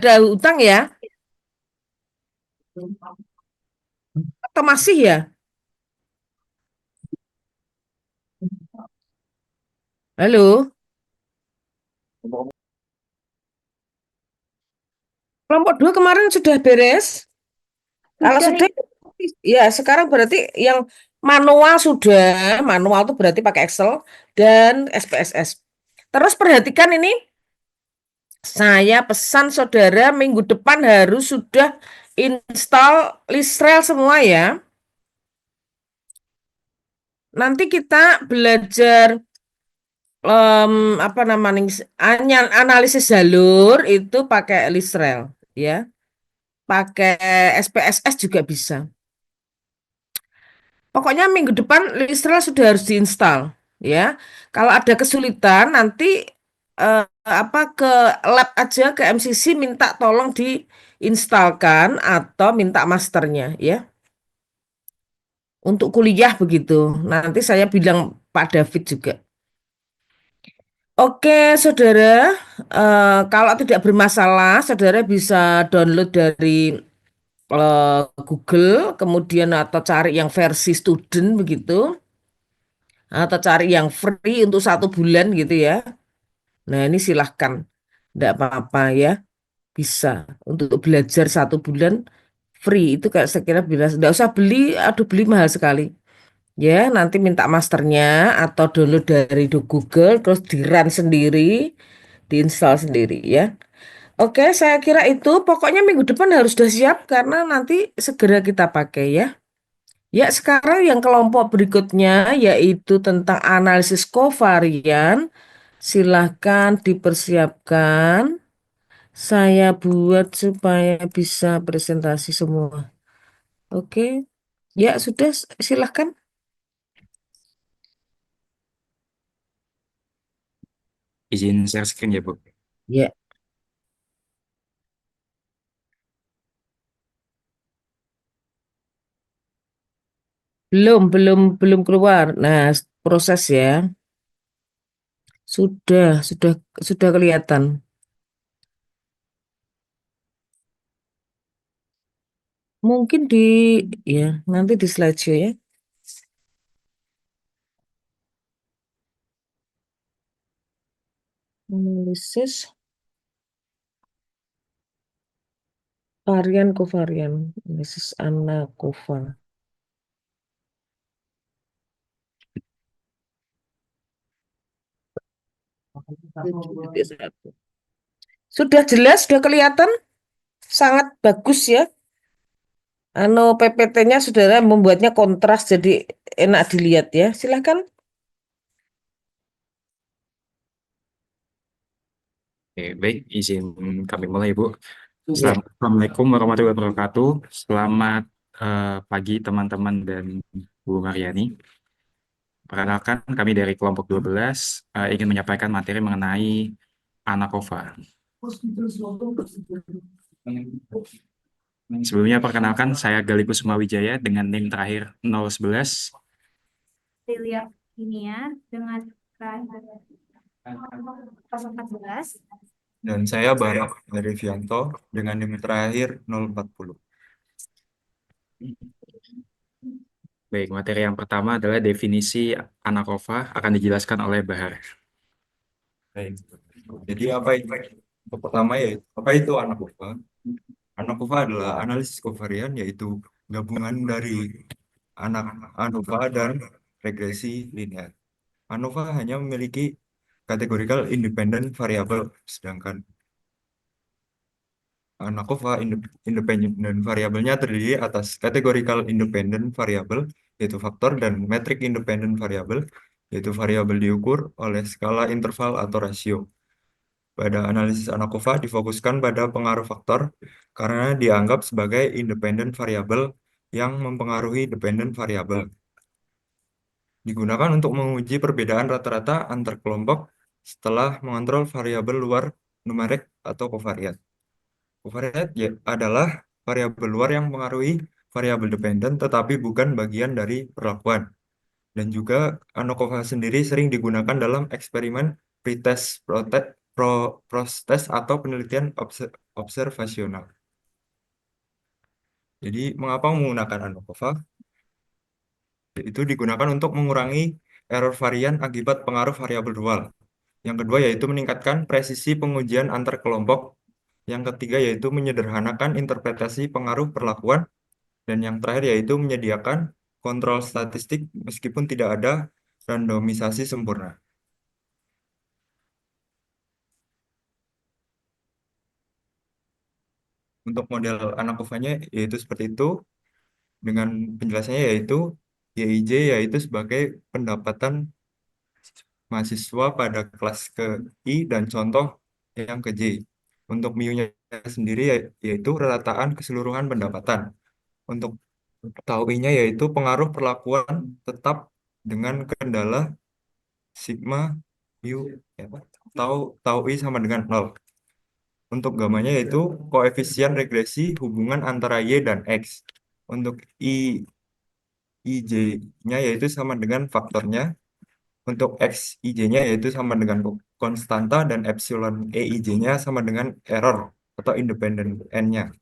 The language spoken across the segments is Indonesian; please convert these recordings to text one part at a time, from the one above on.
Ada hutang ya? Atau masih ya? Halo? Kelompok dua kemarin sudah beres? Kalau Sudah sudah, Ibu. ya sekarang berarti yang manual sudah. Manual itu berarti pakai Excel dan SPSS. Terus perhatikan ini, saya pesan saudara minggu depan harus sudah install Lisrel semua ya. Nanti kita belajar apa namanya analisis jalur itu pakai Lisrel ya. Pakai SPSS juga bisa. Pokoknya minggu depan Lisrel sudah harus diinstal ya. Kalau ada kesulitan nanti apa ke lab aja ke MCC minta tolong diinstalkan atau minta masternya ya. Untuk kuliah begitu. Nanti saya bilang Pak David juga. Oke, saudara, kalau tidak bermasalah, saudara bisa download dari Google, kemudian atau cari yang versi student begitu, atau cari yang free untuk 1 bulan gitu ya. Nah, ini silahkan, tidak apa-apa ya, bisa untuk belajar 1 bulan free itu kayak saya kira bila tidak usah beli, aduh beli mahal sekali. Ya, nanti minta masternya atau download dari Google, terus di-run sendiri, diinstal sendiri ya. Oke, saya kira itu pokoknya minggu depan harus sudah siap karena nanti segera kita pakai ya. Ya, sekarang yang kelompok berikutnya yaitu tentang analisis kovarian. Silahkan dipersiapkan. Saya buat supaya bisa presentasi semua. Oke, ya sudah silahkan. Izin share screen ya, Bu. Ya, belum keluar. Nah, proses ya. Sudah kelihatan. Mungkin ya nanti di slideshow ya. Analisis varian kovarian, analisis ANA-KOVA. Sudah jelas, sudah kelihatan, sangat bagus ya. PPT-nya saudara membuatnya kontras jadi enak dilihat ya. Silahkan. Oke, baik, izin kami mulai, Bu. Ya. Assalamualaikum warahmatullahi wabarakatuh. Selamat pagi teman-teman dan Bu Mariani. Perkenalkan, kami dari kelompok 12 ingin menyampaikan materi mengenai ANA-KOVA. Sebelumnya perkenalkan, saya Galih Kusuma dengan NIM terakhir 011. Dilihat ini ya dengan terakhir 014. Dan saya Barak Herifianto dengan NIM terakhir 040. Baik, materi yang pertama adalah definisi ANA-KOVA akan dijelaskan oleh Bahar. Baik. Jadi apa itu? Yang pertama ya, apa itu ANA-KOVA? ANA-KOVA adalah analisis kovarian, yaitu gabungan dari anak ANOVA dan regresi linear. ANOVA hanya memiliki categorical independent variable, sedangkan ANA-KOVA independent variabelnya terdiri atas categorical independent variable, yaitu faktor, dan metric independent variable, yaitu variabel diukur oleh skala interval atau rasio. Pada analisis ANA-KOVA difokuskan pada pengaruh faktor karena dianggap sebagai independent variabel yang mempengaruhi dependent variabel. Digunakan untuk menguji perbedaan rata-rata antar kelompok setelah mengontrol variabel luar numerik atau kovariat. Kovariat adalah variabel luar yang mempengaruhi variabel dependen tetapi bukan bagian dari perlakuan. Dan juga ANOVA sendiri sering digunakan dalam eksperimen pretest, protest, atau penelitian observasional. Jadi mengapa menggunakan ANOVA? Itu digunakan untuk mengurangi error varian akibat pengaruh variabel dual. Yang kedua yaitu meningkatkan presisi pengujian antar kelompok. Yang ketiga yaitu menyederhanakan interpretasi pengaruh perlakuan. Dan yang terakhir yaitu menyediakan kontrol statistik meskipun tidak ada randomisasi sempurna. Untuk model ANOVA-nya yaitu seperti itu, dengan penjelasannya yaitu YIJ yaitu sebagai pendapatan mahasiswa pada kelas ke I dan contoh yang ke J. Untuk MIU-nya sendiri yaitu rataan keseluruhan pendapatan. Untuk tau I-nya yaitu pengaruh perlakuan tetap dengan kendala sigma MIU ya, tau tau I sama dengan 0. Untuk gamanya yaitu koefisien regresi hubungan antara Y dan X. Untuk IJ-nya yaitu sama dengan faktornya. Untuk XIJ-nya yaitu sama dengan konstanta dan epsilon EIJ-nya sama dengan error atau independen N-nya.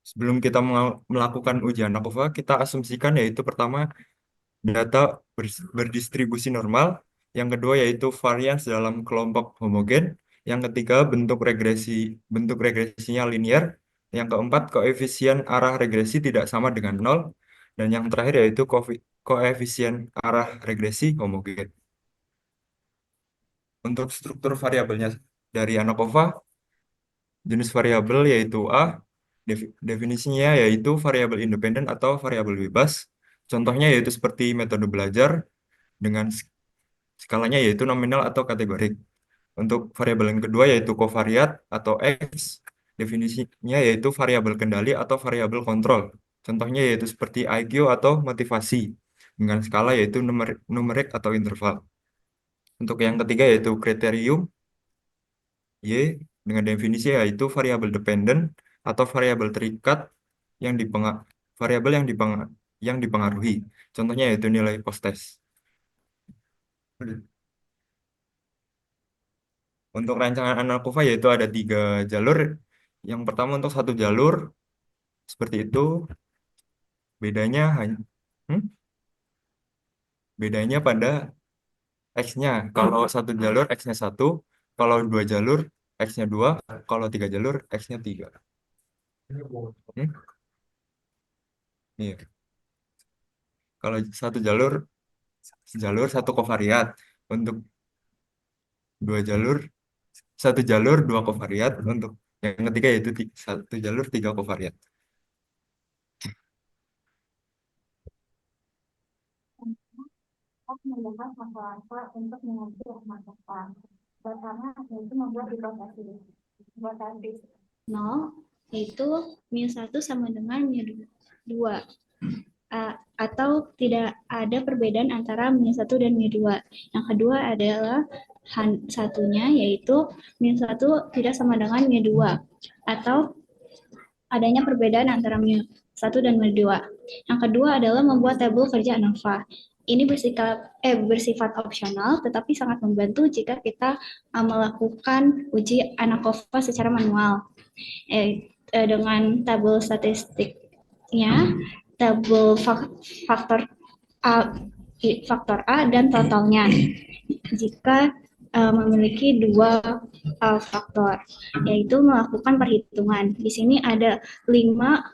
Sebelum kita melakukan ujian ANOVA, kita asumsikan yaitu pertama data berdistribusi normal, yang kedua yaitu varians dalam kelompok homogen, yang ketiga bentuk regresinya linear, yang keempat koefisien arah regresi tidak sama dengan 0, dan yang terakhir yaitu koefisien arah regresi homogen. Untuk struktur variabelnya dari ANOVA, jenis variabel yaitu A, definisinya yaitu variabel independen atau variabel bebas. Contohnya yaitu seperti metode belajar dengan skalanya yaitu nominal atau kategorik. Untuk variabel yang kedua yaitu kovariat atau X, definisinya yaitu variabel kendali atau variabel kontrol. Contohnya yaitu seperti IQ atau motivasi dengan skala yaitu numerik atau interval. Untuk yang ketiga yaitu kriterium Y dengan definisi yaitu variabel dependen atau variabel terikat yang variabel yang dipengaruhi. Contohnya yaitu nilai post-test. Untuk rancangan ANOVA yaitu ada 3 jalur. Yang pertama untuk satu jalur seperti itu. Bedanya hanya bedanya pada X-nya. Kalau satu jalur X-nya 1, kalau 2 jalur X-nya 2, kalau 3 jalur X-nya 3. Iya. Kalau satu jalur satu kovariat. Untuk 2 jalur satu jalur 2 kovariat. Untuk yang ketiga yaitu satu jalur 3 kovariat. Membahas masalah untuk mengukur masalah. Pertama yaitu membuat hipotesi. 0 yaitu μ1 sama dengan μ2. Atau tidak ada perbedaan antara μ1 dan μ2. Yang kedua adalah satunya yaitu μ1 tidak sama dengan μ2 atau adanya perbedaan antara μ1 dan μ2. Yang kedua adalah membuat tabel kerja ANOVA. Ini bersifat opsional, tetapi sangat membantu jika kita melakukan uji ANOVA secara manual. Dengan tabel statistiknya, tabel faktor A dan totalnya. Jika memiliki 2 faktor, yaitu melakukan perhitungan. Di sini ada 5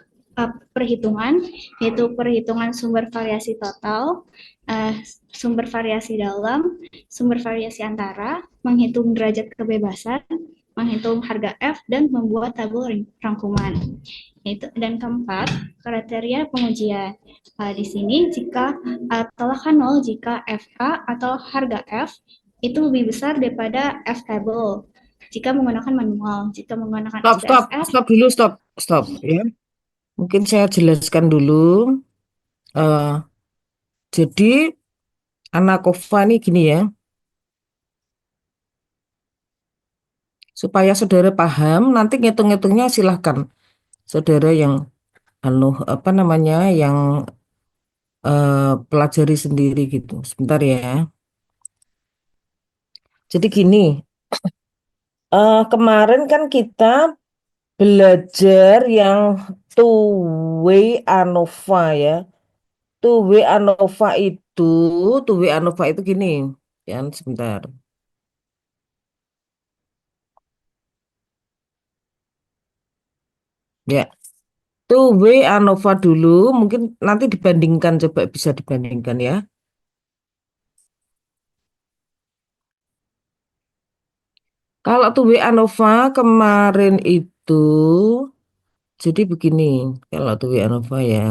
perhitungan, yaitu perhitungan sumber variasi total, sumber variasi dalam, sumber variasi antara, menghitung derajat kebebasan, menghitung harga F, dan membuat tabel rangkuman. Dan keempat, kriteria pengujian. Di sini jika tolakkan 0 jika FA atau harga F itu lebih besar daripada F table jika menggunakan manual. Jika menggunakan Stop dulu, stop ya. Mungkin saya jelaskan dulu. Jadi ANOVA ini gini ya, supaya saudara paham, nanti ngitung-ngitungnya silahkan saudara yang yang pelajari sendiri gitu. Sebentar ya. Jadi gini, Kemarin kan kita belajar yang two-way ANOVA ya. Two-way ANOVA itu, two-way ANOVA itu gini. Ya, sebentar. Ya, two-way ANOVA dulu, mungkin nanti dibandingkan, coba bisa dibandingkan ya. Kalau two-way ANOVA kemarin itu, jadi begini, kalau two-way ANOVA ya.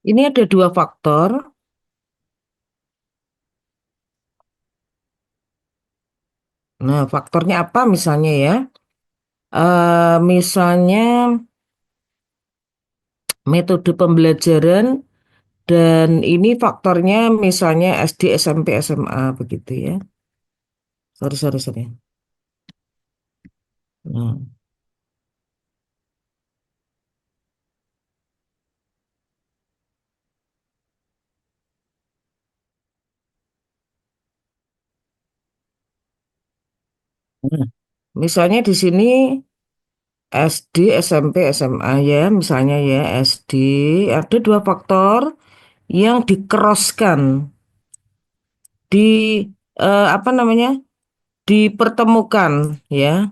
Ini ada dua faktor. Nah, faktornya apa misalnya ya? Misalnya metode pembelajaran dan ini faktornya misalnya SD, SMP, SMA begitu ya. Sorry, sorry, sorry. Nah, nah, misalnya di sini SD, SMP, SMA ya, misalnya ya SD ada dua faktor yang dikeroskan di apa namanya dipertemukan ya.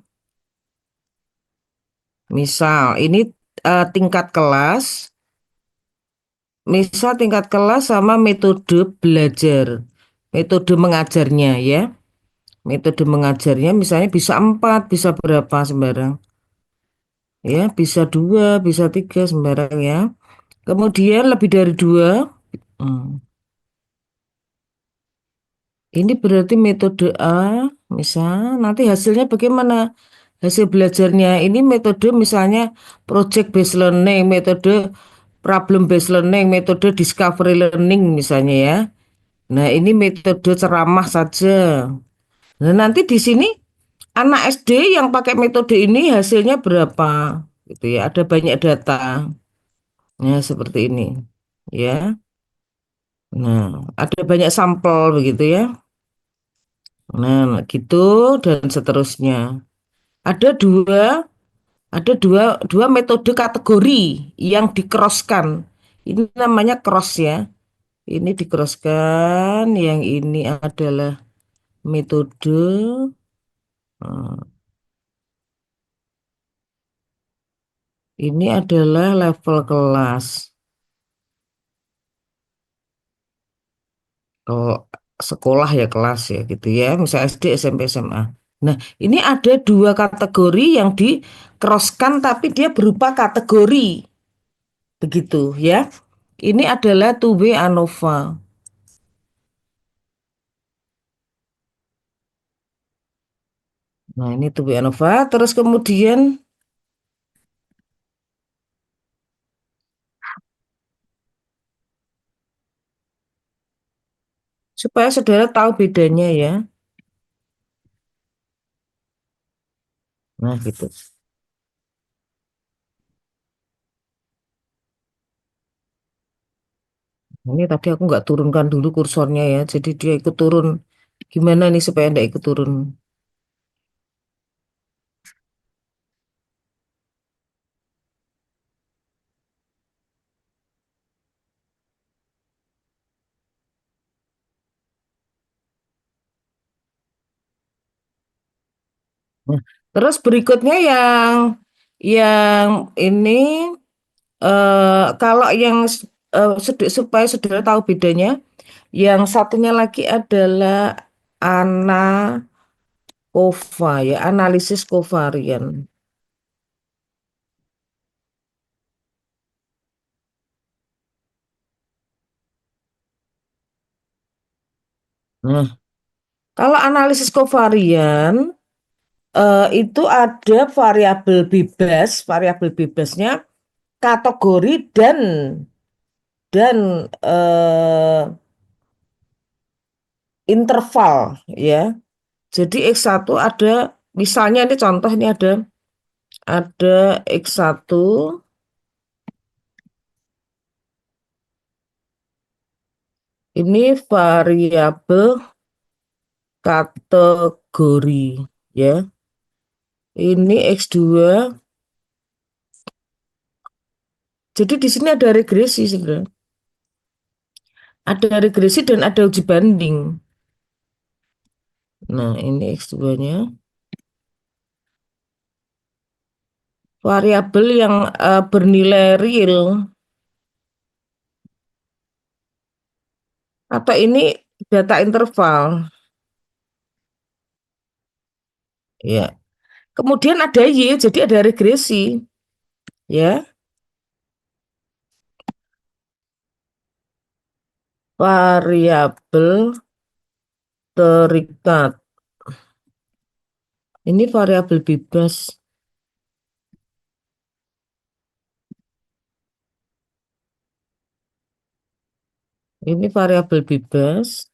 Misal ini tingkat kelas, misal tingkat kelas sama metode belajar, metode mengajarnya ya. Metode mengajarnya misalnya bisa 4, bisa berapa sembarang. Ya, bisa 2, bisa 3 sembarang ya. Kemudian lebih dari 2. Ini berarti metode A, misal nanti hasilnya bagaimana? Hasil belajarnya ini metode misalnya project based learning, metode problem based learning, metode discovery learning misalnya ya. Nah, ini metode ceramah saja. Nah, nanti di sini anak SD yang pakai metode ini hasilnya berapa? Gitu ya, ada banyak data. Ya, seperti ini. Ya. Nah, ada banyak sampel begitu ya. Nah, gitu dan seterusnya. Ada dua, ada dua metode kategori yang dikroskan. Ini namanya cross ya. Ini dikroskan, yang ini adalah metode, eh, ini adalah level kelas. Kalau sekolah ya kelas ya gitu ya, misalnya SD, SMP, SMA. Nah, ini ada dua kategori yang dikroskan tapi dia berupa kategori. Begitu ya. Ini adalah two-way ANOVA. Nah, ini two-way ANOVA. Terus kemudian supaya saudara tahu bedanya ya. Nah, gitu. Ini tadi aku nggak turunkan dulu kursornya ya. Jadi dia ikut turun. Gimana nih supaya nggak ikut turun? Nah, terus berikutnya yang ini kalau yang supaya saudara tahu bedanya, yang satunya lagi adalah ANACOVA ya, analisis kovarian. Nah, kalau analisis kovarian itu ada variabel bebasnya kategori dan interval ya. Jadi X1 ada, misalnya ini contoh, ini ada X1, ini variabel kategori ya. Ini X2. Jadi di sini ada regresi sebenarnya. Ada regresi dan ada uji banding. Nah, ini X2-nya. Variabel yang bernilai real. Atau ini data interval. Ya. Kemudian ada Y, jadi ada regresi. Ya. Variabel terikat. Ini variabel bebas. Ini variabel bebas.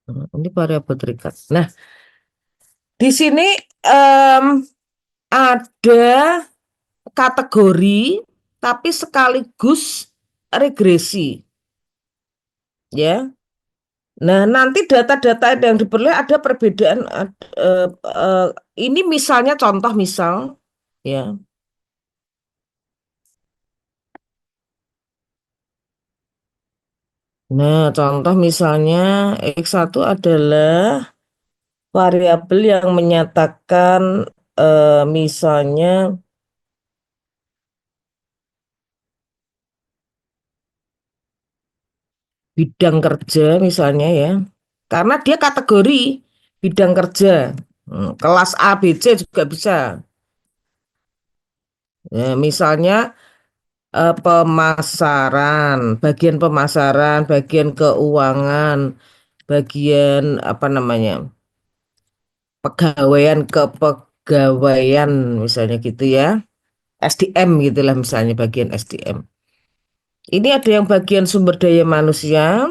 Ini variabel terikat. Nah, di sini ada kategori, tapi sekaligus regresi. Ya. Nah, nanti data-data yang diperoleh ada perbedaan. Ini misalnya contoh misal, ya. Nah, contoh misalnya X1 adalah variabel yang menyatakan misalnya bidang kerja misalnya ya. Karena dia kategori bidang kerja. Kelas A, B, C juga bisa. Ya, misalnya pemasaran, bagian keuangan, bagian apa namanya, pegawaian kepegawaian misalnya gitu ya, SDM gitulah misalnya bagian SDM. Ini ada yang bagian sumber daya manusia,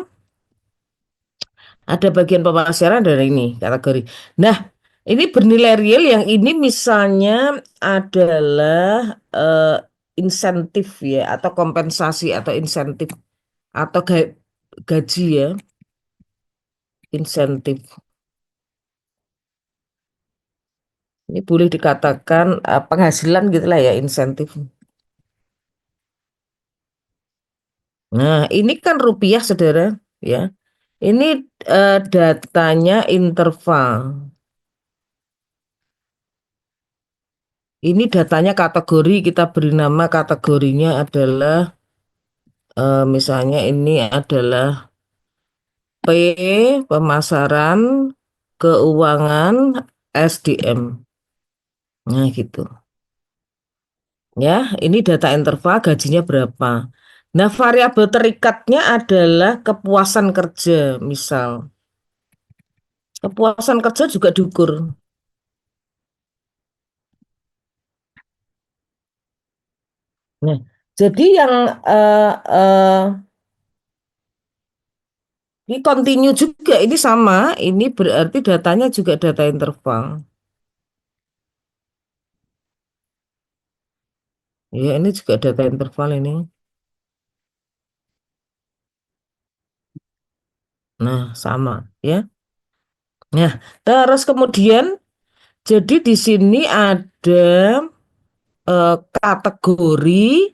ada bagian pemasaran dan ini kategori. Nah, ini bernilai real yang ini misalnya adalah insentif ya, atau kompensasi atau insentif atau gaji ya, insentif. Ini boleh dikatakan penghasilan gitulah ya, insentif. Nah, ini kan rupiah, saudara, ya. Ini datanya interval. Ini datanya kategori, kita beri nama kategorinya adalah misalnya ini adalah P, pemasaran, keuangan, SDM. Nah, gitu. Ya, ini data interval, gajinya berapa. Nah, variabel terikatnya adalah kepuasan kerja, misal. Kepuasan kerja juga diukur. Nah, jadi yang ini continue juga, ini sama, ini berarti datanya juga data interval. Ya, ini juga data interval ini. Nah, sama, ya. Nah, terus kemudian, jadi di sini ada kategori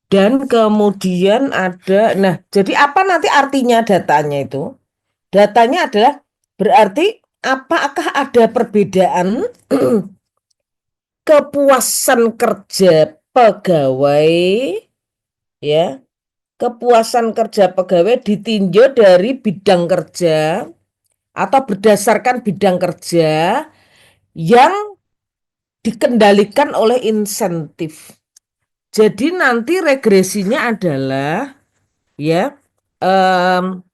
dan kemudian ada, nah, jadi apa nanti artinya datanya itu? Datanya adalah berarti apakah ada perbedaan kepuasan kerja pegawai, ya, kepuasan kerja pegawai ditinjau dari bidang kerja atau berdasarkan bidang kerja yang dikendalikan oleh insentif. Jadi nanti regresinya adalah ya em,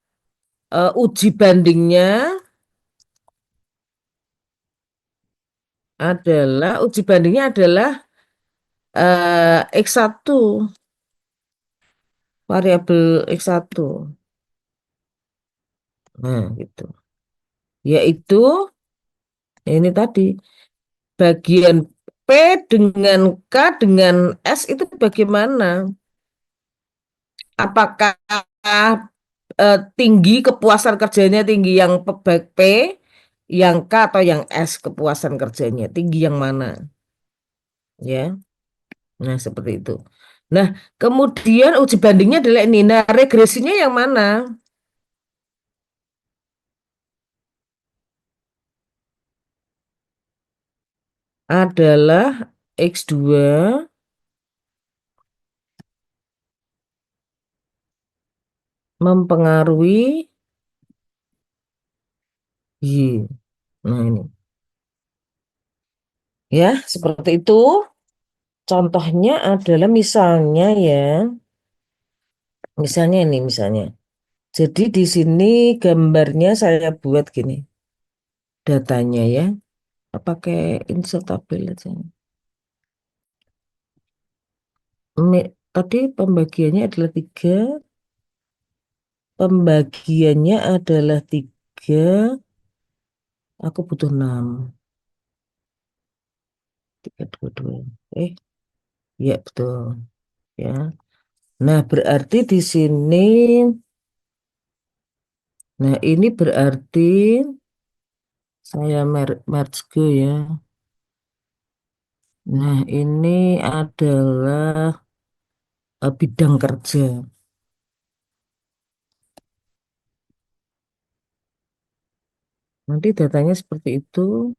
uji bandingnya adalah X1 variabel X1. Nah, gitu. Yaitu ini tadi bagian P dengan K dengan S itu bagaimana? Apakah tinggi kepuasan kerjanya tinggi yang P, yang K atau yang S kepuasan kerjanya tinggi yang mana? Ya, nah seperti itu. Nah, kemudian uji bandingnya adalah ini. Nah, regresinya yang mana? Adalah X2 mempengaruhi Y. Nah, ini. Ya, seperti itu. Contohnya adalah misalnya ini misalnya. Jadi di sini gambarnya saya buat gini, datanya ya. Pakai insert tabel aja. Tadi pembagiannya adalah 3, aku butuh 6, 3, 2, 2. Ya betul. Ya. Nah, berarti di sini, nah ini berarti saya merge ke ya. Nah, ini adalah bidang kerja. Nanti datanya seperti itu.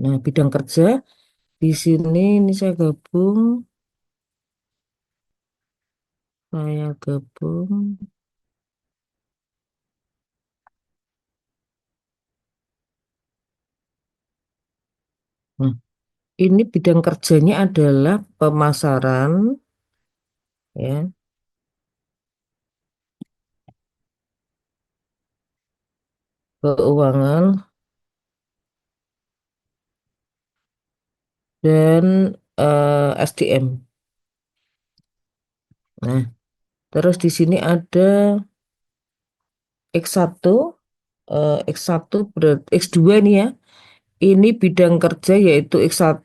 Nah, bidang kerja di sini ini saya gabung. Nah, ini bidang kerjanya adalah pemasaran, ya, keuangan, dan SDM. Nah, terus di sini ada X1, X1 X2 nih ya. Ini bidang kerja yaitu X1,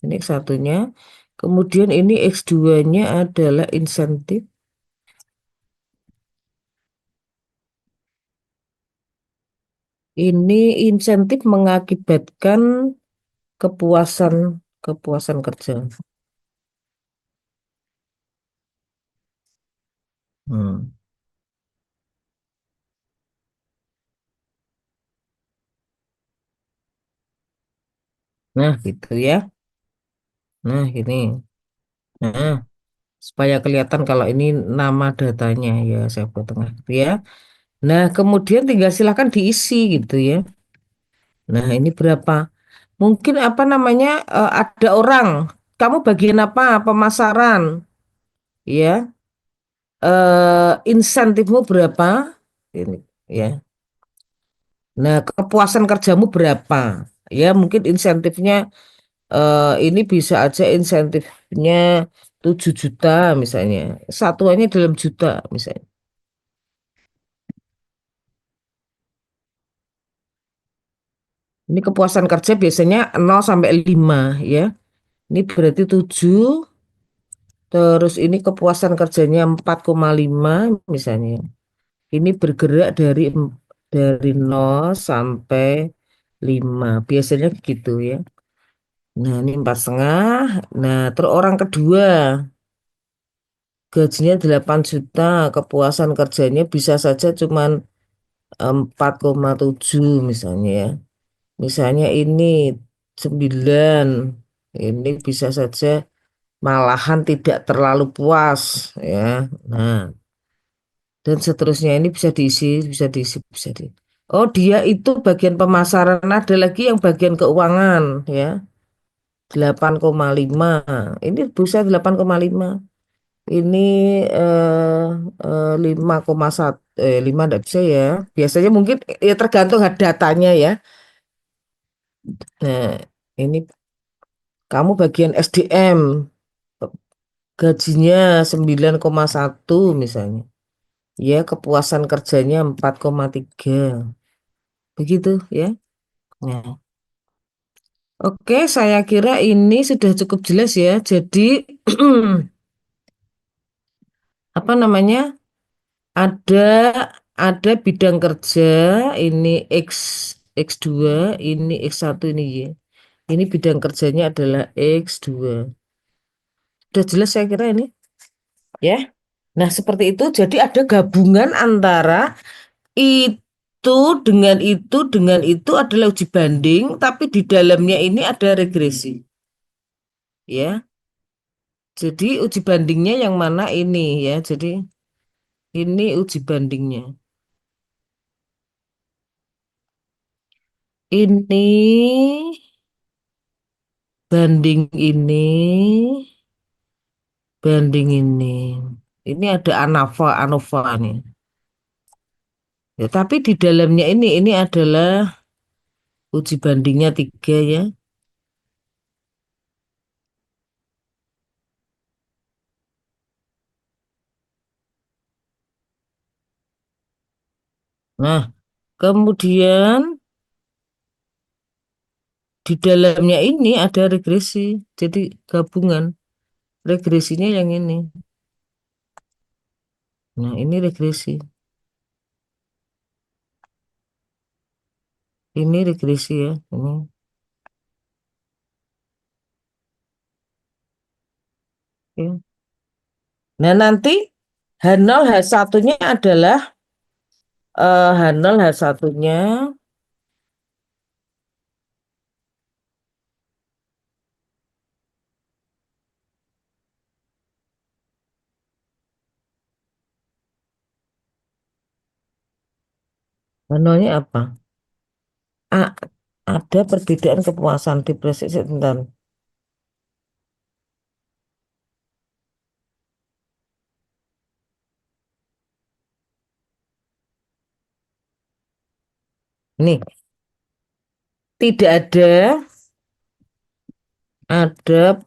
ini X1-nya. Kemudian ini X2-nya adalah insentif. Ini insentif mengakibatkan kepuasan kepuasan kerja. Hmm. Nah, gitu ya. Nah, ini. Nah, supaya kelihatan kalau ini nama datanya ya, saya buat tengah gitu ya. Nah, kemudian tinggal silakan diisi gitu ya. Nah, ini berapa? Mungkin apa namanya? Ada orang, kamu bagian apa? Pemasaran, ya. Insentifmu berapa? Ini, ya. Nah, kepuasan kerjamu berapa? Ya, mungkin insentifnya ini bisa aja insentifnya 7 juta misalnya. Satuannya dalam juta misalnya. Ini kepuasan kerja biasanya 0 sampai 5 ya. Ini berarti 7. Terus ini kepuasan kerjanya 4,5 misalnya. Ini bergerak dari 0 sampai 5. Biasanya gitu ya. Nah, ini 4,5. Nah, terus orang kedua gajinya 8 juta, kepuasan kerjanya bisa saja cuman 4,7 misalnya ya. Misalnya ini 9, ini bisa saja malahan tidak terlalu puas ya. Nah, dan seterusnya ini bisa diisi, bisa diisi, bisa di. Oh, dia itu bagian pemasaran, ada lagi yang bagian keuangan ya. 8,5. Ini bisa 8,5. Ini 5,1, 5 enggak bisa ya. Biasanya mungkin ya tergantung datanya ya. Nah, ini kamu bagian SDM. gajinya 9,1 misalnya. Ya, kepuasan kerjanya 4,3. Begitu ya. Nah, oke, saya kira ini sudah cukup jelas ya. Jadi apa namanya? Ada ada bidang kerja ini X2, ini X1, ini Y. Ini bidang kerjanya adalah X2. Sudah jelas saya kira ini, ya. Nah, seperti itu. Jadi ada gabungan antara itu dengan itu adalah uji banding, tapi di dalamnya ini ada regresi, ya. Jadi uji bandingnya yang mana ini ya. Jadi ini uji bandingnya. Ini banding ini, banding ini. Ini ada ANOVA nih. Ya, tapi di dalamnya ini adalah uji bandingnya 3 ya. Nah, kemudian di dalamnya ini ada regresi. Jadi gabungan regresinya yang ini. Nah, ini regresi. Ini regresi ya. Ini. Ya. Nah, nanti H0 H1-nya adalah H0 H1-nya H0-nya apa? A, ada perbedaan kepuasan depresi sebentar. Nih, tidak ada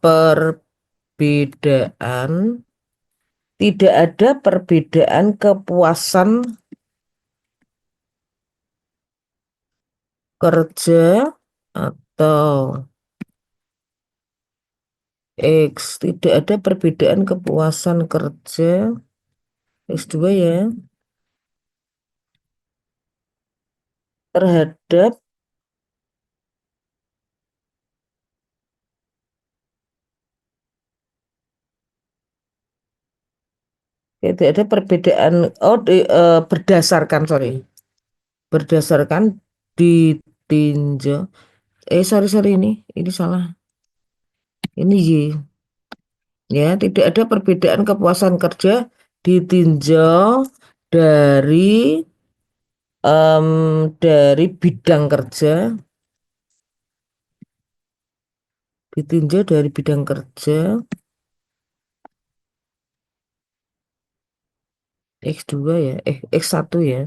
perbedaan, tidak ada perbedaan kepuasan kerja atau X, tidak ada perbedaan kepuasan kerja X2 ya terhadap tidak ada perbedaan berdasarkan berdasarkan ditinjau sorry ini salah, ini Y ya, tidak ada perbedaan kepuasan kerja ditinjau dari bidang kerja, ditinjau dari bidang kerja X2 ya, X1 ya,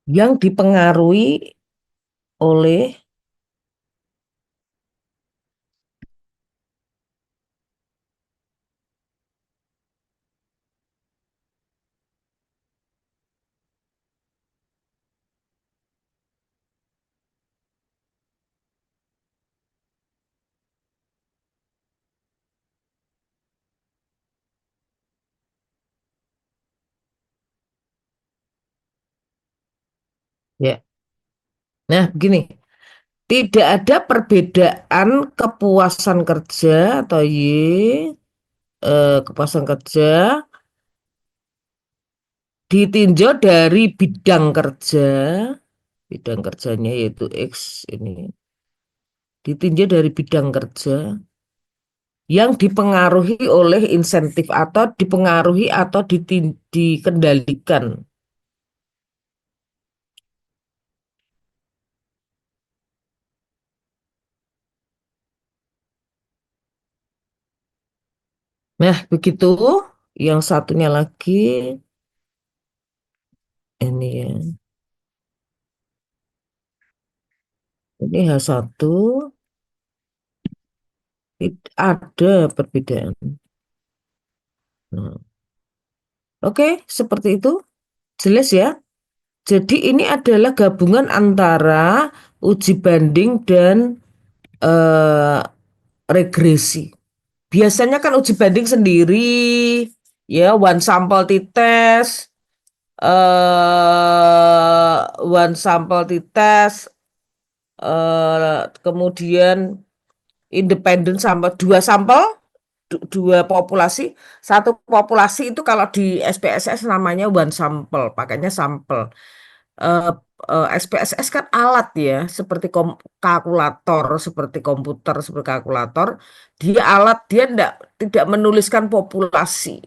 yang dipengaruhi oleh ya. Nah, begini, tidak ada perbedaan kepuasan kerja atau kepuasan kerja ditinjau dari bidang kerjanya yaitu X ini, ditinjau dari bidang kerja yang dipengaruhi oleh insentif atau dipengaruhi atau dikendalikan. Nah, begitu. Yang satunya lagi, ini ya. Ini H1, ada perbedaan. Nah, oke, seperti itu. Jelas ya. Jadi ini adalah gabungan antara uji banding dan eh, regresi. Biasanya kan uji banding sendiri, ya one sample t-test, one sample t-test, kemudian independen sampel, dua sampel, dua populasi. Satu populasi itu kalau di SPSS namanya one sampel, pakainya sampel. eh, SPSS kan alat ya, seperti kalkulator, seperti komputer, seperti kalkulator. Dia alat, dia tidak menuliskan populasi.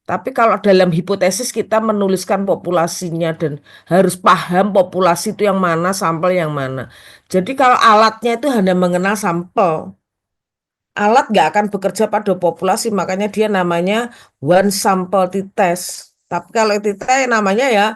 Tapi kalau dalam hipotesis kita menuliskan populasinya dan harus paham populasi itu yang mana, sampel yang mana. Jadi kalau alatnya itu hanya mengenal sampel, alat nggak akan bekerja pada populasi, makanya dia namanya one sample t-test. Tapi kalau t-test namanya ya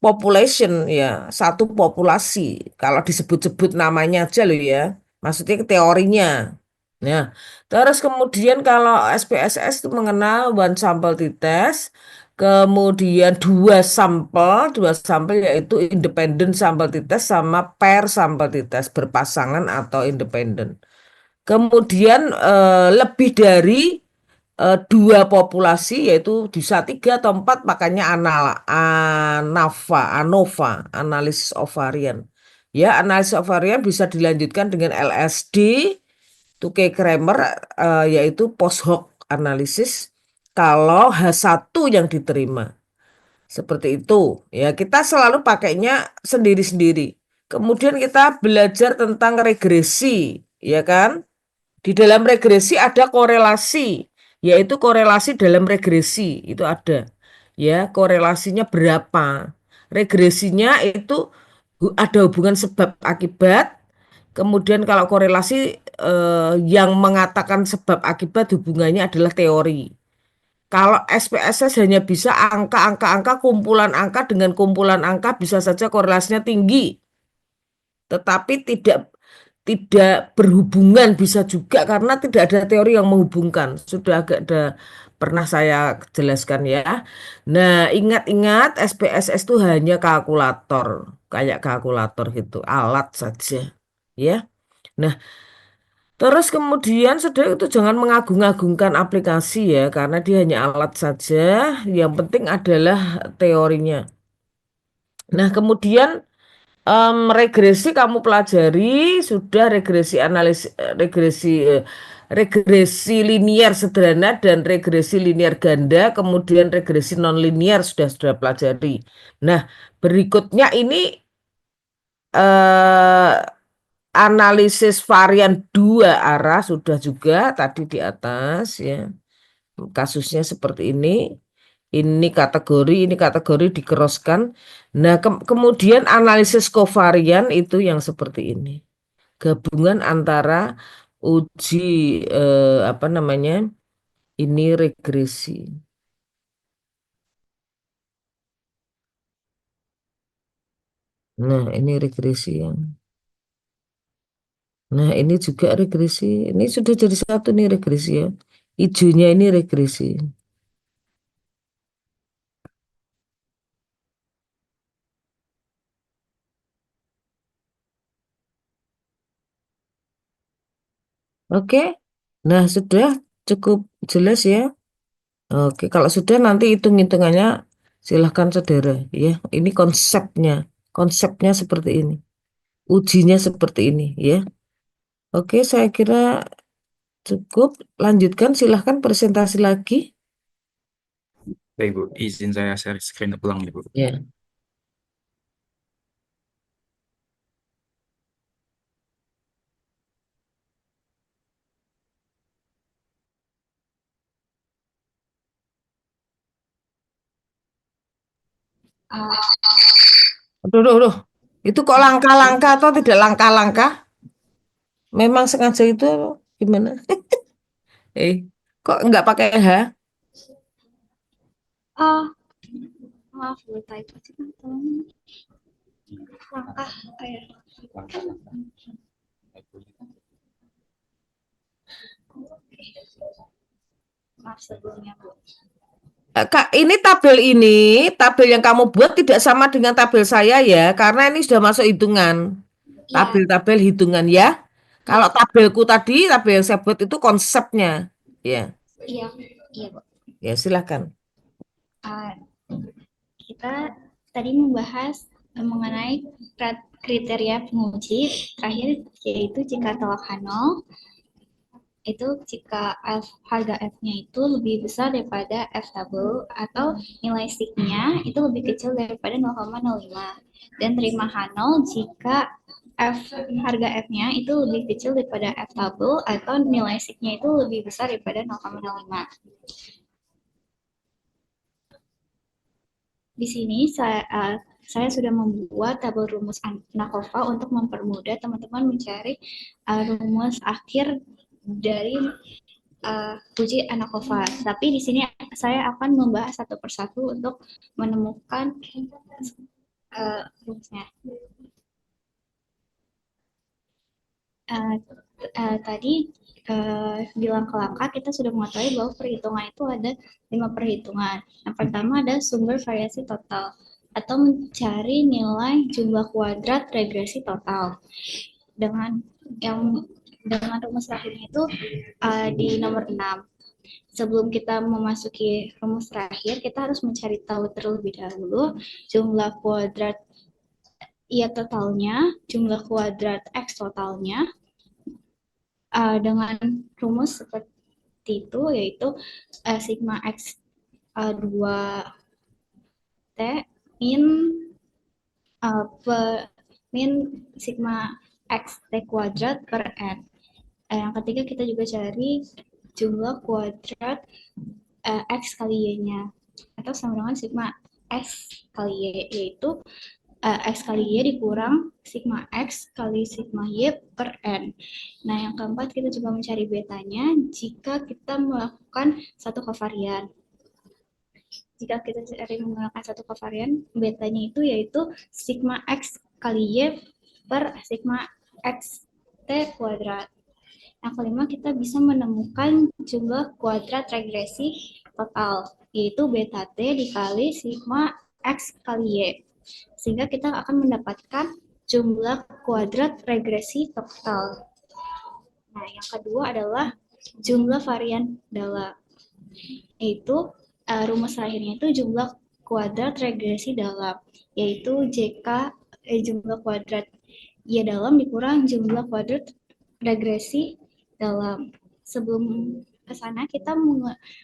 population, ya satu populasi. Kalau disebut-sebut namanya aja loh ya, maksudnya teorinya. Nah, terus kemudian kalau SPSS itu mengenal one sample t-test, kemudian dua sampel yaitu independent sample t-test sama pair sample t-test, berpasangan atau independen. Kemudian lebih dari dua populasi yaitu bisa tiga atau empat, makanya ANOVA, analisis ovarian. Ya, analisis ovarian bisa dilanjutkan dengan LSD, Tukey Kramer, yaitu post hoc analisis kalau H1 yang diterima. Seperti itu. Ya, kita selalu pakainya sendiri-sendiri. Kemudian kita belajar tentang regresi, ya kan? Di dalam regresi ada korelasi, yaitu korelasi dalam regresi itu ada. Ya, korelasinya berapa? Regresinya itu ada hubungan sebab akibat. Kemudian kalau korelasi yang mengatakan sebab akibat hubungannya adalah teori. Kalau SPSS hanya bisa angka, kumpulan angka dengan kumpulan angka bisa saja korelasinya tinggi, tetapi tidak berhubungan bisa juga karena tidak ada teori yang menghubungkan. Sudah agak pernah saya jelaskan ya. Nah, ingat-ingat SPSS itu hanya kalkulator, kayak kalkulator gitu, alat saja. Ya. Nah, terus kemudian saudara itu jangan mengagung-agungkan aplikasi ya, karena dia hanya alat saja. Yang penting adalah teorinya. Nah, kemudian regresi kamu pelajari, sudah regresi linier sederhana dan regresi linier ganda, kemudian regresi nonlinier sudah pelajari. Nah, berikutnya ini eh, analisis varian dua arah sudah juga tadi di atas ya. Kasusnya seperti ini. Ini kategori dikeroskan. Nah, kemudian analisis kovarian itu yang seperti ini. Gabungan antara uji apa namanya? Ini regresi. Nah, ini regresi yang. Nah, ini juga regresi. Ini sudah jadi satu nih regresi ya. Ijonya ini regresi. Oke. Nah, sudah cukup jelas ya. Oke, kalau sudah nanti hitung-hitungannya silahkan saudara ya. Ini konsepnya. Konsepnya seperti ini. Ujinya seperti ini ya. Oke, saya kira cukup. Lanjutkan silahkan presentasi lagi. Baik, Bu. Izin saya share screen ulang ya, Bu. Ya. Aduh, aduh, aduh. Itu kok langkah-langkah atau tidak langkah-langkah? Memang sengaja itu gimana? Eh. Kok nggak pakai H? Oh, maaf, gue typo sih, tolong. Langkah kayak maaf sebelumnya, Bu. Kak, ini tabel yang kamu buat tidak sama dengan tabel saya ya, karena ini sudah masuk hitungan. Iya, Tabel-tabel hitungan ya. iya, Kalau tabelku tadi, tabel yang saya buat itu konsepnya. Ya, iya, iya, Bu. ya silakan. Uh, kita tadi membahas mengenai kriteria penguji terakhir, yaitu jika tolak nol, itu jika harga F-nya itu lebih besar daripada F double atau nilai sig-nya itu lebih kecil daripada 0,05, dan terima H0 jika harga F-nya itu lebih kecil daripada F double atau nilai sig-nya itu lebih besar daripada 0,05. Di sini saya sudah membuat tabel rumus ANAKOVA untuk mempermudah teman-teman mencari rumus akhir dari uji ANAKOVA. Tapi di sini saya akan membahas satu persatu untuk menemukan rumusnya. Tadi di langkah-langkah kita sudah mengetahui bahwa perhitungan itu ada 5 perhitungan. Yang pertama ada sumber variasi total atau mencari nilai jumlah kuadrat regresi total. Dengan rumus terakhirnya itu di nomor 6. Sebelum kita memasuki rumus terakhir, kita harus mencari tahu terlebih dahulu jumlah kuadrat Y totalnya, jumlah kuadrat X totalnya, dengan rumus seperti itu, yaitu sigma X 2T min sigma X T kuadrat per N. Yang ketiga kita juga cari jumlah kuadrat X kali Y-nya, atau sama dengan sigma S kali Y, yaitu X kali Y dikurang sigma X kali sigma Y per N. Nah, yang keempat kita coba mencari betanya jika kita melakukan satu kovarian. Jika kita cari menggunakan satu kovarian, betanya itu yaitu sigma X kali Y per sigma X T kuadrat. Yang kelima, kita bisa menemukan jumlah kuadrat regresi total, yaitu beta T dikali sigma X kali Y. Sehingga kita akan mendapatkan jumlah kuadrat regresi total. Nah, yang kedua adalah jumlah varian dalam, yaitu rumus terakhirnya itu jumlah kuadrat regresi dalam, yaitu JK jumlah kuadrat Y dalam dikurang jumlah kuadrat regresi dalam. Sebelum ke sana kita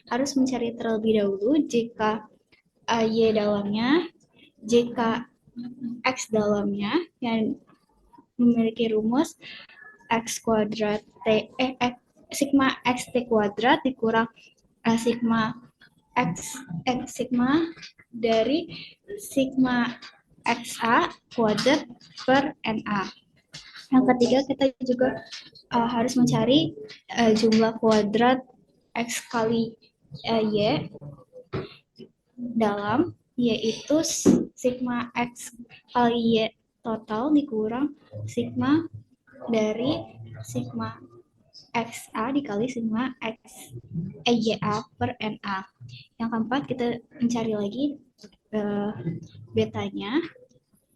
harus mencari terlebih dahulu jika Y dalamnya, jika X dalamnya yang memiliki rumus X kuadrat T sigma X T kuadrat dikurang sigma X sigma dari sigma XA kuadrat per NA. Yang ketiga kita juga harus mencari jumlah kuadrat X kali Y dalam, yaitu sigma X kali Y total dikurang sigma dari sigma XA dikali sigma X YA per NA. Yang keempat kita mencari lagi betanya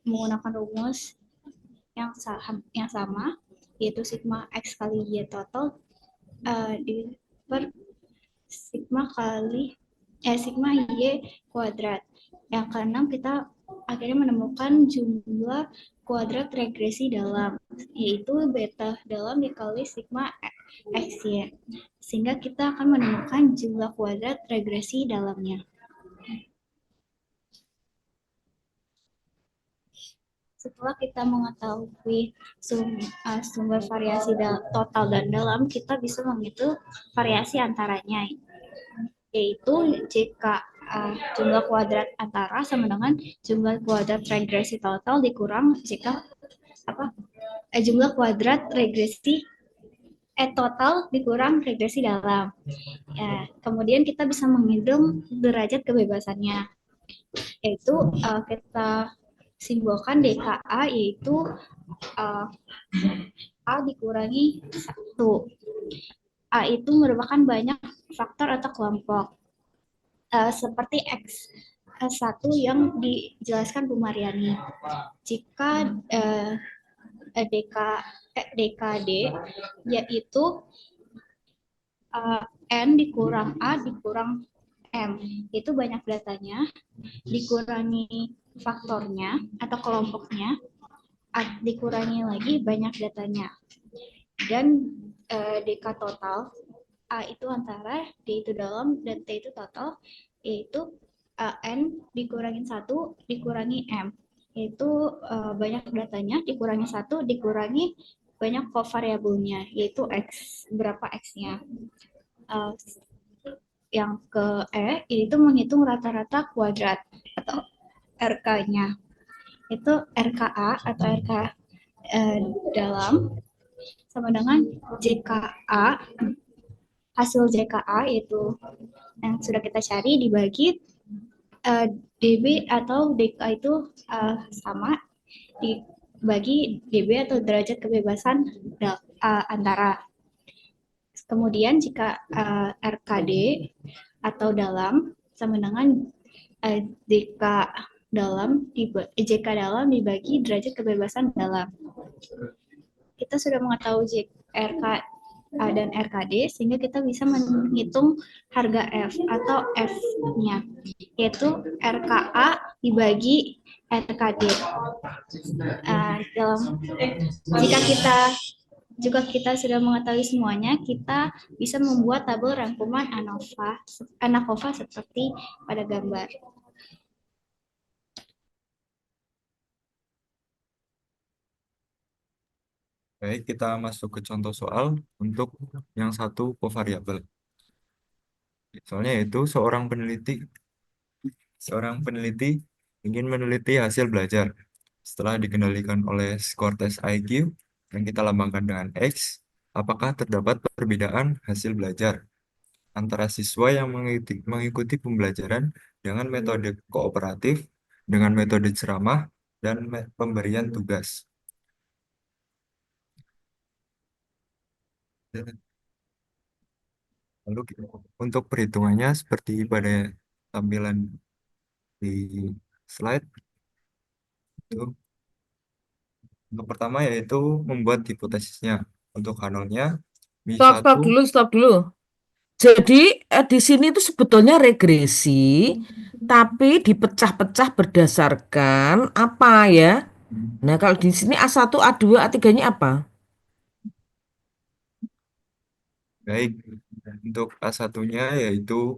menggunakan rumus yang sama, yaitu sigma X kali Y total per sigma kali sigma Y kuadrat. Yang keenam kita akhirnya menemukan jumlah kuadrat regresi dalam, yaitu beta dalam dikali sigma XY. Sehingga kita akan menemukan jumlah kuadrat regresi dalamnya. Setelah kita mengetahui sumber variasi total dan dalam, kita bisa menghitung variasi antaranya, yaitu jika jumlah kuadrat antara sama dengan jumlah kuadrat regresi total dikurang jika jumlah kuadrat regresi total dikurang regresi dalam. Ya, kemudian kita bisa menghitung derajat kebebasannya, yaitu kita simbolkan DKA, yaitu uh, A dikurangi 1. A itu merupakan banyak faktor atau kelompok, seperti X1 yang dijelaskan Bu Mariani. Jika DKD yaitu N dikurang A dikurang M, itu banyak datanya, dikurangi faktornya atau kelompoknya, dikurangi lagi banyak datanya, dan DK total A itu antara, D itu dalam, dan T itu total, yaitu N dikurangin 1 dikurangi M, yaitu banyak datanya dikurangi 1 dikurangi banyak variabelnya, yaitu X, berapa X-nya. Yang ke itu menghitung rata-rata kuadrat atau RK-nya. Itu RKA atau RK dalam sama dengan JKA, hasil JKA itu yang sudah kita cari dibagi DB atau DK itu sama dibagi DB atau derajat kebebasan antara. Kemudian jika RKD atau dalam sama dengan DK dalam JK dalam dibagi derajat kebebasan dalam. Kita sudah mengetahui RK dan RKD, sehingga kita bisa menghitung harga F atau F-nya, yaitu RKA dibagi RKD. Jika kita sudah mengetahui semuanya, kita bisa membuat tabel rangkuman ANOVA seperti pada gambar. Baik, kita masuk ke contoh soal untuk yang satu kovariabel. Soalnya yaitu seorang peneliti ingin meneliti hasil belajar. Setelah dikendalikan oleh skor tes IQ yang kita lambangkan dengan X, apakah terdapat perbedaan hasil belajar antara siswa yang mengikuti pembelajaran dengan metode kooperatif, dengan metode ceramah, dan pemberian tugas. Lalu untuk perhitungannya seperti pada tampilan di slide itu. Untuk pertama yaitu membuat hipotesisnya. Untuk kanalnya Stop Mi1 dulu, stop dulu. Jadi di sini itu sebetulnya regresi, tapi dipecah-pecah berdasarkan apa ya? Nah, kalau di sini A1, A2, A3-nya apa? baik. Untuk A1-nya yaitu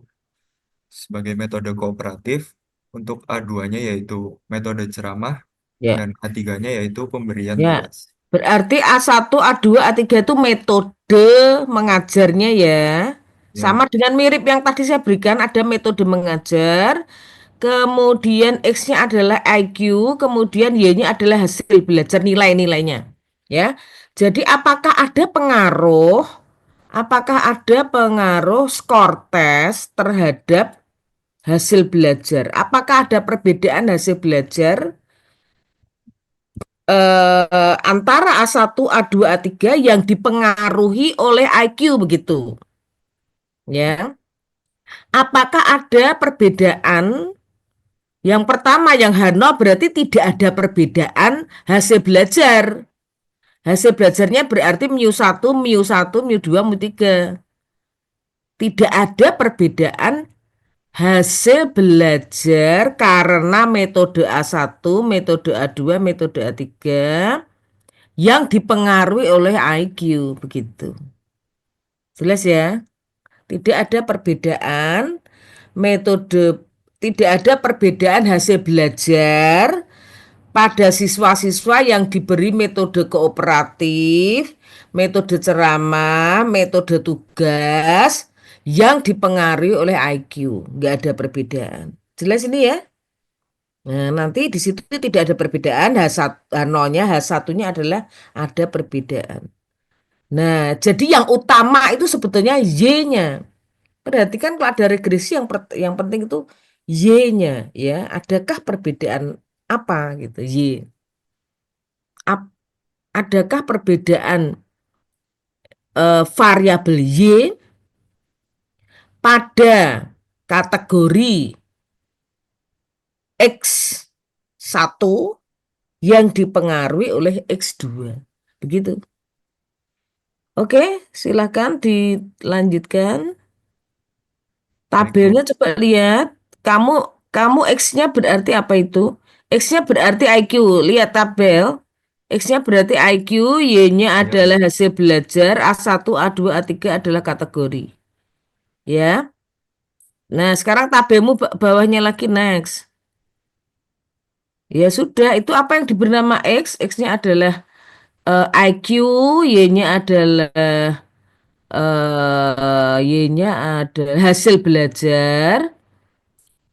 sebagai metode kooperatif, untuk A2-nya yaitu metode ceramah, Ya. dan A3-nya yaitu pemberian Ya, tugas. berarti A1, A2, A3 itu metode mengajarnya ya. Ya, Sama dengan mirip yang tadi saya berikan, ada metode mengajar, kemudian X-nya adalah IQ, kemudian Y-nya adalah hasil belajar nilai-nilainya. Ya. Jadi apakah ada pengaruh skor tes terhadap hasil belajar? Apakah ada perbedaan hasil belajar antara A1, A2, A3 yang dipengaruhi oleh IQ begitu. Ya. Apakah ada perbedaan? Yang pertama yang Hano berarti tidak ada perbedaan hasil belajar. Hasil belajarnya berarti mu1, mu1, mu2, mu3. Tidak ada perbedaan hasil belajar karena metode A1, metode A2, metode A3 yang dipengaruhi oleh IQ begitu. Jelas ya? Tidak ada perbedaan metode, tidak ada perbedaan hasil belajar pada siswa-siswa yang diberi metode kooperatif, metode ceramah, metode tugas yang dipengaruhi oleh IQ. Nggak ada perbedaan. Jelas ini ya? Nah, nanti di situ tidak ada perbedaan, H1, H0-nya, H1-nya adalah ada perbedaan. Nah, jadi yang utama itu sebetulnya Y-nya. Perhatikan kalau ada regresi yang penting itu Y-nya ya. Adakah perbedaan apa gitu Y? Ap- adakah perbedaan variabel Y pada kategori X1 yang dipengaruhi oleh X2? Begitu. Oke, silakan dilanjutkan. Baik, Bu. Tabelnya coba lihat. Kamu kamu X-nya berarti apa itu? X-nya berarti IQ. Lihat tabel. X-nya berarti IQ, Y-nya Iya, Bu. adalah hasil belajar, A1, A2, A3 adalah kategori. Ya. Nah, sekarang tabelmu bawahnya lagi next. Ya sudah, itu apa yang diberi nama X? X-nya adalah IQ, Y-nya adalah Y-nya adalah hasil belajar.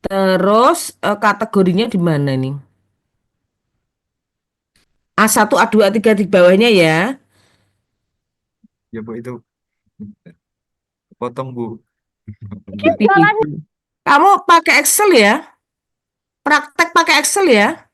Terus kategorinya di mana nih? A1, A2, A3 di bawahnya ya. Ya, Bu, itu potong, Bu. Kamu pakai Excel ya? Praktek pakai Excel ya?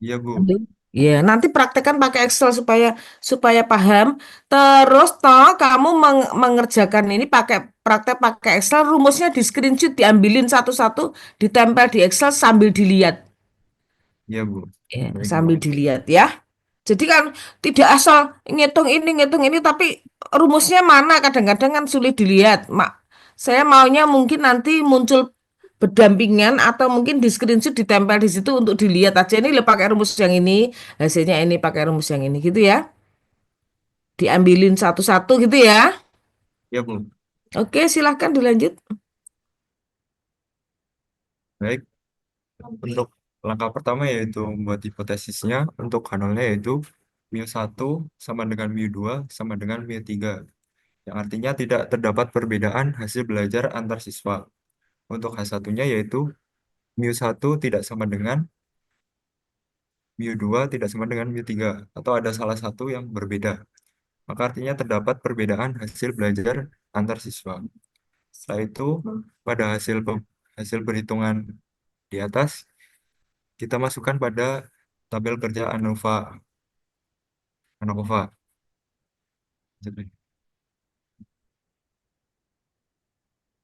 Iya, Bu. Ya, nanti praktekkan pakai Excel supaya supaya paham. Terus toh kamu mengerjakan ini pakai praktek pakai Excel, rumusnya di screenshot, diambilin satu-satu, ditempel di Excel sambil dilihat. Iya, Bu. Ya, Baik, Bu. sambil dilihat ya. Jadi kan tidak asal ngitung ini, tapi rumusnya mana kadang-kadang kan sulit dilihat. Saya maunya mungkin nanti muncul berdampingan atau mungkin di screenshot ditempel di situ untuk dilihat aja ini lo pakai rumus yang ini, hasilnya ini pakai rumus yang ini gitu ya. Diambilin satu-satu gitu ya. Iya, Bu. Oke, silahkan dilanjut. Baik. Untuk langkah pertama yaitu membuat hipotesisnya. Untuk kanalnya yaitu mu 1 sama dengan mu 2 sama dengan mu 3. Yang artinya tidak terdapat perbedaan hasil belajar antar siswa. Untuk H1-nya yaitu mu 1 tidak sama dengan mu 2 tidak sama dengan mu 3. Atau ada salah satu yang berbeda. Maka artinya terdapat perbedaan hasil belajar antar siswa. Setelah itu, pada hasil perhitungan di atas, kita masukkan pada tabel kerja ANOVA. Jadi,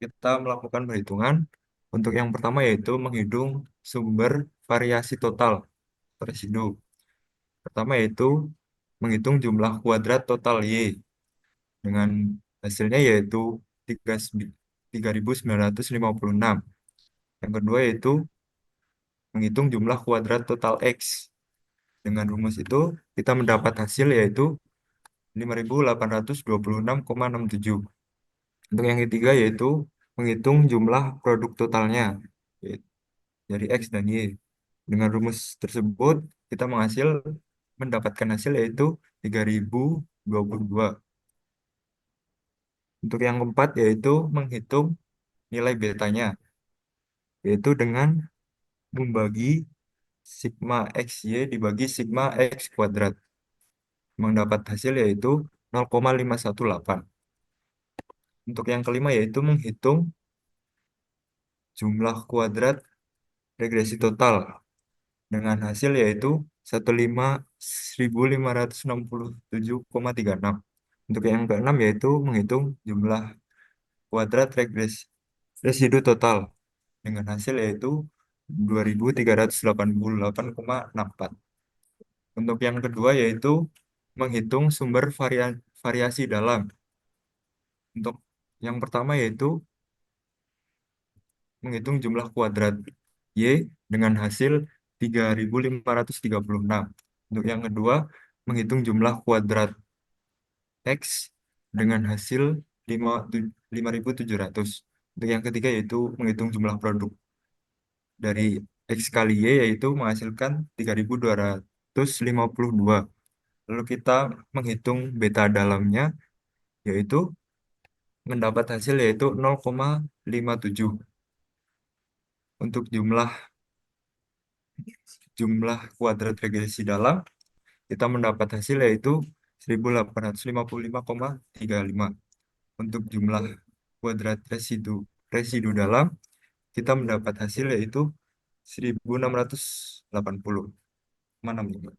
kita melakukan perhitungan. Untuk yang pertama yaitu menghitung sumber variasi total residu. Pertama yaitu menghitung jumlah kuadrat total Y dengan hasilnya yaitu 3.956. Yang kedua yaitu menghitung jumlah kuadrat total X. Dengan rumus itu kita mendapat hasil yaitu 5.826,67. Untuk yang ketiga yaitu menghitung jumlah produk totalnya dari X dan Y. Dengan rumus tersebut kita mendapatkan hasil yaitu 3.022. Untuk yang keempat yaitu menghitung nilai betanya, yaitu dengan membagi sigma XY dibagi sigma X kuadrat. Mendapat hasil yaitu 0,518. Untuk yang kelima yaitu menghitung jumlah kuadrat regresi total dengan hasil yaitu 15.567,36. Untuk yang keenam yaitu menghitung jumlah kuadrat residu total dengan hasil yaitu 2.388,64. Untuk yang kedua yaitu menghitung sumber variasi dalam. Untuk yang pertama yaitu menghitung jumlah kuadrat Y dengan hasil 3.536. Untuk yang kedua, menghitung jumlah kuadrat X dengan hasil 5.700. Untuk yang ketiga yaitu menghitung jumlah produk dari X kali Y yaitu menghasilkan 3.252. Lalu kita menghitung beta dalamnya yaitu mendapat hasil yaitu 0,57. Untuk jumlah kuadrat regresi dalam, kita mendapat hasil yaitu 1855,35. Untuk jumlah kuadrat residu dalam, kita mendapat hasil yaitu 1680,65.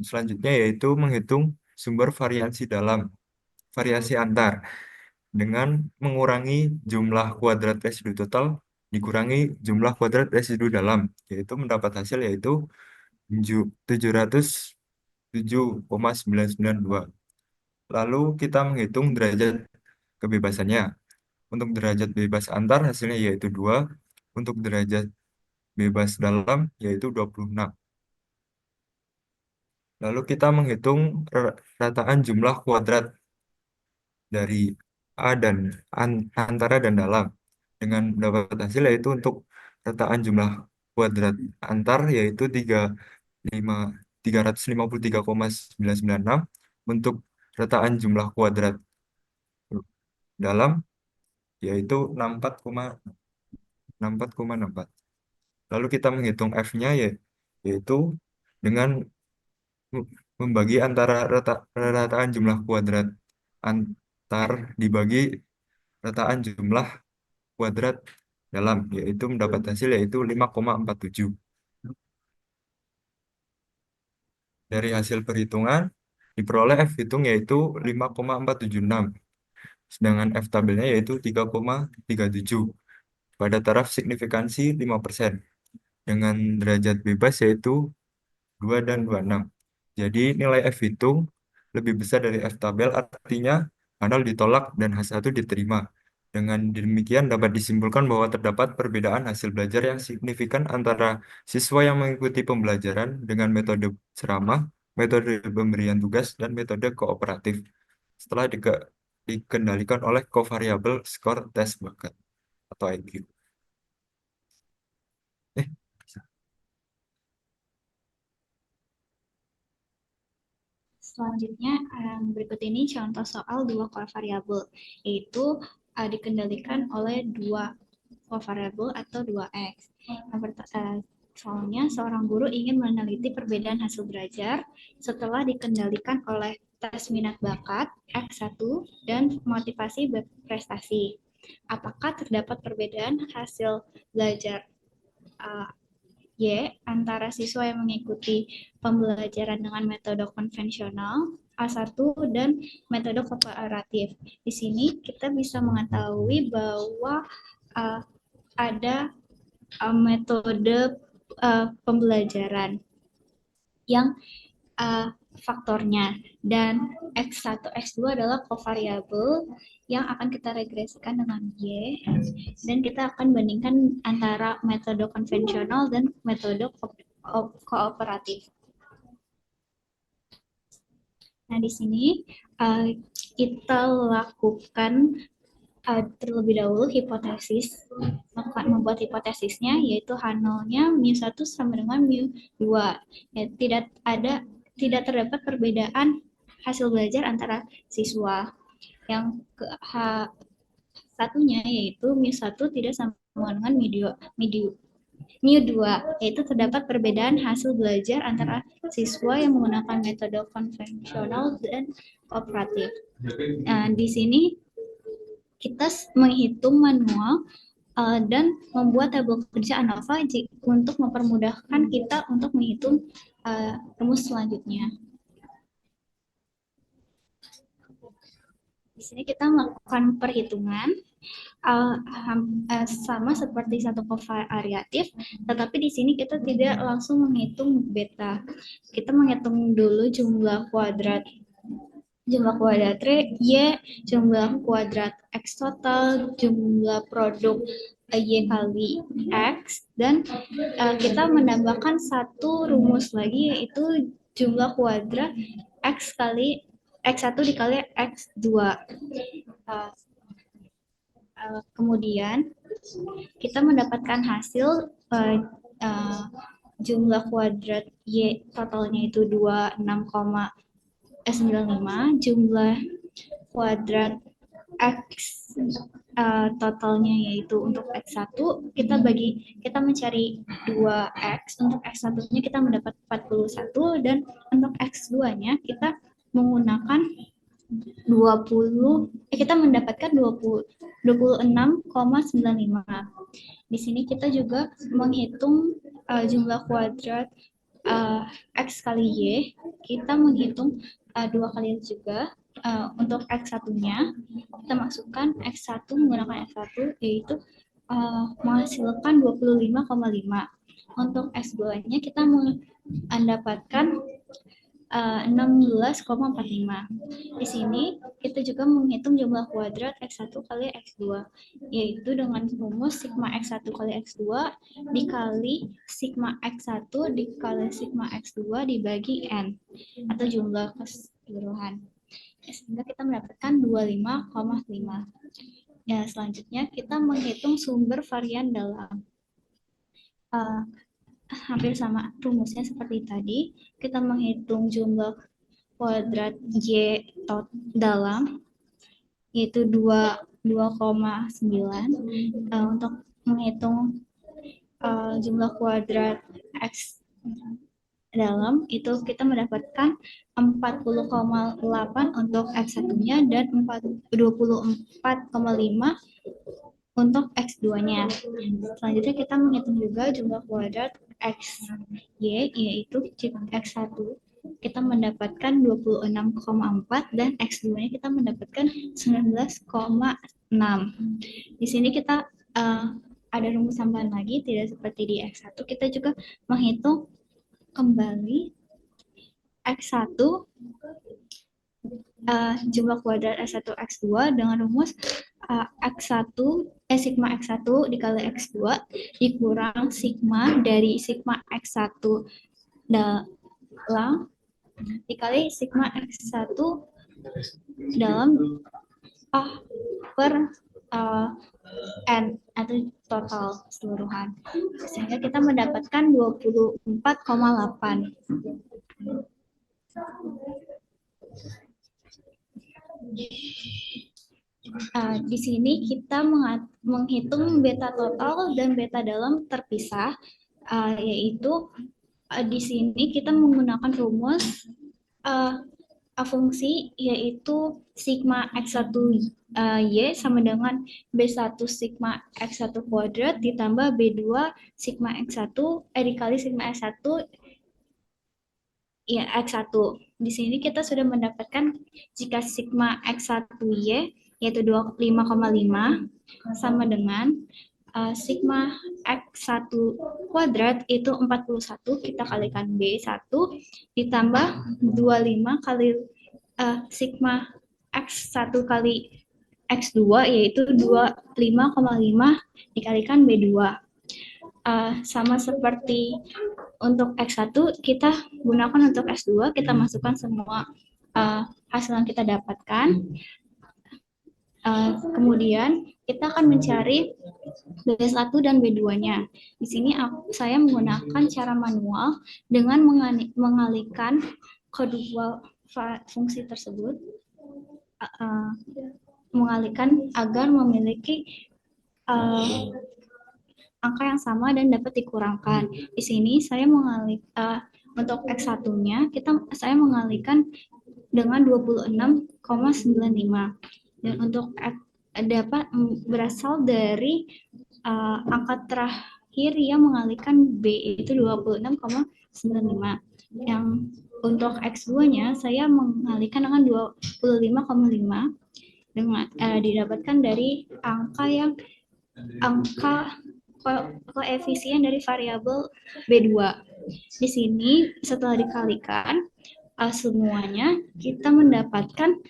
Selanjutnya yaitu menghitung sumber variasi antar dengan mengurangi jumlah kuadrat residu total dikurangi jumlah kuadrat residu dalam, yaitu mendapat hasil yaitu 707,992. Lalu kita menghitung derajat kebebasannya. Untuk derajat bebas antar hasilnya yaitu 2, untuk derajat bebas dalam yaitu 26. Lalu kita menghitung rataan jumlah kuadrat dari A dan antara dan dalam dengan mendapat hasil yaitu untuk rataan jumlah kuadrat antar yaitu 353,996, untuk rataan jumlah kuadrat dalam yaitu 64,64. Lalu kita menghitung F-nya yaitu dengan membagi antara rataan jumlah kuadrat antar dibagi rataan jumlah kuadrat dalam, yaitu mendapat hasil yaitu 5,47. Dari hasil perhitungan diperoleh F hitung yaitu 5,476, sedangkan F tabelnya yaitu 3,37 pada taraf signifikansi 5%, dengan derajat bebas yaitu 2 dan 26. Jadi nilai F hitung lebih besar dari F tabel, artinya panel ditolak dan H1 diterima. Dengan demikian dapat disimpulkan bahwa terdapat perbedaan hasil belajar yang signifikan antara siswa yang mengikuti pembelajaran dengan metode ceramah, metode pemberian tugas, dan metode kooperatif setelah dikendalikan oleh covariable skor tes bakat atau IQ. Selanjutnya, berikut ini contoh soal dua kovariabel, yaitu dikendalikan oleh dua kovariabel atau 2x. Soalnya, seorang guru ingin meneliti perbedaan hasil belajar setelah dikendalikan oleh tes minat bakat, X1, dan motivasi berprestasi. Apakah terdapat perbedaan hasil belajar Y antara siswa yang mengikuti pembelajaran dengan metode konvensional A1 dan metode kooperatif. Di sini kita bisa mengetahui bahwa ada metode pembelajaran yang faktornya, dan X1, X2 adalah kovariabel yang akan kita regresikan dengan Y, dan kita akan bandingkan antara metode konvensional dan metode kooperatif. Nah, di sini kita lakukan terlebih dahulu membuat hipotesisnya, yaitu H0-nya mu1 sama dengan mu2. Ya, tidak terdapat perbedaan hasil belajar antara siswa. Yang ke H1-nya yaitu mu1 tidak sama dengan mu2, yaitu terdapat perbedaan hasil belajar antara siswa yang menggunakan metode konvensional dan kooperatif. Di sini kita menghitung manual dan membuat tabel kerja ANOVA untuk mempermudahkan kita untuk menghitung rumus selanjutnya. Di sini kita melakukan perhitungan sama seperti satu kovariatif, tetapi di sini kita tidak langsung menghitung beta. Kita menghitung dulu jumlah kuadrat Y, jumlah kuadrat X total, jumlah produk Y kali X, dan kita menambahkan satu rumus lagi, yaitu jumlah kuadrat X kali X1 dikali X2. Kemudian kita mendapatkan hasil jumlah kuadrat Y totalnya itu 96,95, jumlah kuadrat X totalnya, yaitu untuk X1 kita mencari 2X, untuk X1-nya kita mendapat 41, dan untuk X2-nya kita menggunakan kita mendapatkan 26,95. Di sini kita juga menghitung jumlah kuadrat X kali Y. Kita menghitung 2 kali juga. Untuk X1-nya, kita masukkan X1 menggunakan X1, yaitu menghasilkan 25,5. Untuk X2-nya kita mendapatkan 16,45. Di sini kita juga menghitung jumlah kuadrat X1 kali X2, yaitu dengan rumus sigma X1 kali X2 dikali sigma X1 dikali sigma X2 dibagi N, atau jumlah keseluruhan. Sehingga kita mendapatkan 25,5. Ya, selanjutnya kita menghitung sumber varian dalam. Hampir sama rumusnya seperti tadi. Kita menghitung jumlah kuadrat Y dalam, yaitu 2,9. Untuk menghitung jumlah kuadrat X dalam, itu kita mendapatkan 40,8 untuk X1-nya dan 24,5 untuk X2-nya. Selanjutnya kita menghitung juga jumlah kuadrat XY, yaitu X1 kita mendapatkan 26,4 dan X2-nya kita mendapatkan 19,6. Di sini kita ada rumus tambahan lagi, tidak seperti di X1. Kita juga menghitung kembali X1 jumlah kuadrat X1 X2 dengan rumus X1 sigma X1 dikali X2 dikurang sigma dari sigma X1 dalam dikali sigma X1 dalam per N, atau total keseluruhan, sehingga kita mendapatkan 24,8. Di sini kita menghitung beta total dan beta dalam terpisah, yaitu di sini kita menggunakan rumus fungsi, yaitu sigma X1 Y sama dengan B1 sigma X1 kuadrat ditambah B2 sigma X1 dikali sigma X1 ya X1. Di sini kita sudah mendapatkan jika sigma X1 Y yaitu 25,5 sama dengan sigma X1 kuadrat itu 41, kita kalikan B1 ditambah 25 kali sigma X1 kali X2 yaitu 25,5 dikalikan B2. Sama seperti untuk X1, kita gunakan untuk X2, kita masukkan semua hasil yang kita dapatkan. Kemudian kita akan mencari B1 dan B2-nya. Di sini saya menggunakan cara manual dengan mengalihkan kedua fungsi tersebut, mengalihkan agar memiliki angka yang sama dan dapat dikurangkan. Di sini saya untuk X1-nya saya mengalihkan dengan 26,95. Dan untuk dapat berasal dari angka terakhir yang mengalihkan B itu 26,95. Yang untuk X2-nya saya mengalihkan dengan 25,5 dengan didapatkan dari angka koefisien dari variabel B2. Di sini setelah dikalikan semuanya kita mendapatkan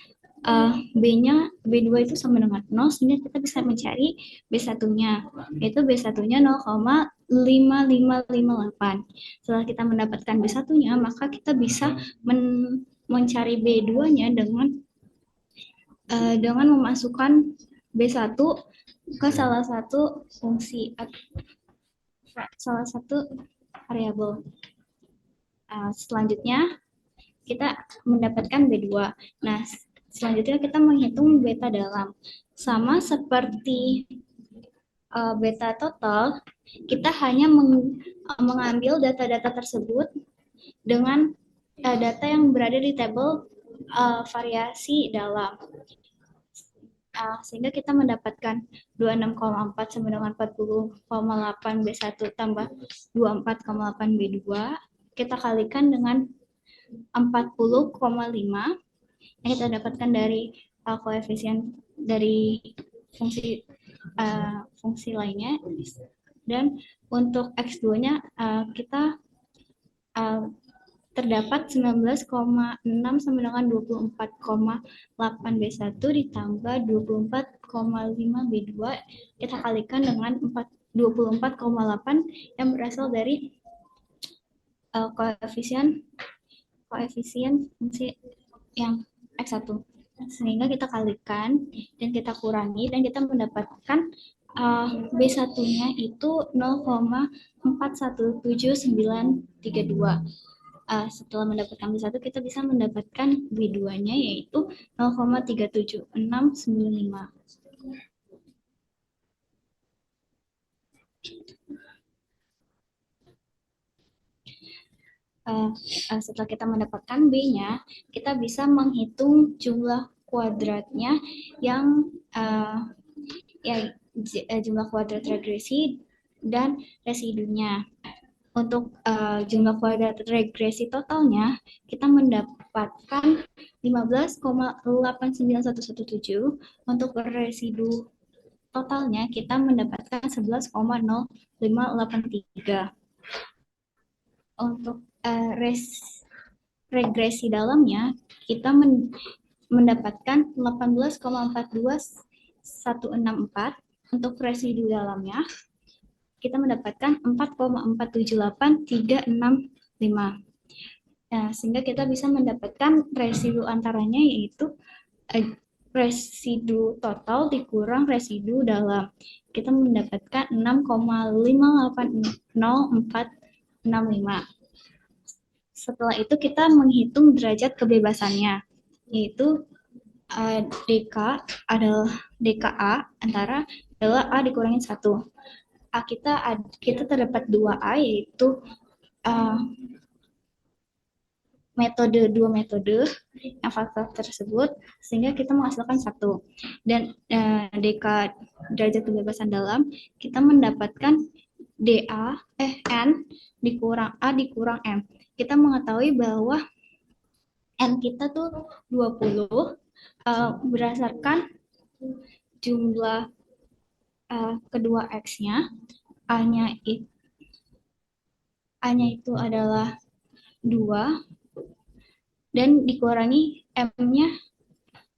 B2 itu sama dengan 0, sehingga kita bisa mencari B1-nya, yaitu B1-nya 0,5558. Setelah kita mendapatkan B1-nya, maka kita bisa mencari B2-nya dengan memasukkan B1 ke salah satu fungsi, salah satu variabel. Selanjutnya kita mendapatkan B2. Nah, selanjutnya kita menghitung beta dalam. Sama seperti beta total, kita hanya mengambil data-data tersebut dengan data yang berada di tabel variasi dalam. Sehingga kita mendapatkan 26,4 sama dengan 40,8 B1 tambah 24,8 B2. Kita kalikan dengan 40,5 yang kita dapatkan dari koefisien dari fungsi lainnya. Dan untuk X2-nya kita terdapat 19,6 sama dengan 24,8 B1 ditambah 24,5 B2 kita kalikan dengan 24,8 yang berasal dari koefisien fungsi yang X1. Sehingga kita kalikan dan kita kurangi dan kita mendapatkan B1-nya itu 0,417932. Setelah mendapatkan B1 kita bisa mendapatkan B2-nya yaitu 0,37695. Setelah kita mendapatkan B-nya, kita bisa menghitung jumlah kuadratnya yang jumlah kuadrat regresi dan residunya. Untuk jumlah kuadrat regresi totalnya, kita mendapatkan 15,89117. Untuk residu totalnya, kita mendapatkan 11,0583. Untuk regresi dalamnya, kita mendapatkan 18,42164. Untuk residu dalamnya, kita mendapatkan 4,478365. Sehingga kita bisa mendapatkan residu antaranya yaitu residu total dikurang residu dalam. Kita mendapatkan 6,580465. Setelah itu kita menghitung derajat kebebasannya, yaitu DK A antara adalah A dikurangin 1. Kita terdapat 2A yaitu dua metode yang faktor tersebut sehingga kita menghasilkan 1. Dan DK derajat kebebasan dalam kita mendapatkan N dikurang A dikurang M. Kita mengetahui bahwa N kita tuh 20 berdasarkan jumlah kedua X-nya, A-nya itu adalah 2, dan dikurangi M-nya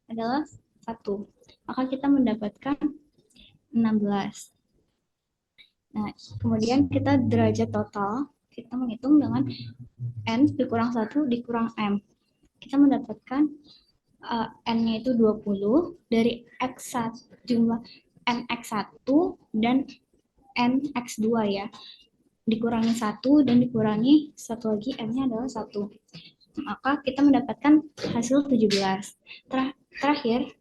adalah 1. Maka kita mendapatkan 16. Nah, kemudian kita derajat total, kita menghitung dengan N dikurang 1 dikurang M. Kita mendapatkan N-nya itu 20 dari X1, jumlah NX1 dan NX2 ya. Dikurangi 1 dan dikurangi 1 lagi, M-nya adalah 1. Maka kita mendapatkan hasil 17. Terakhir,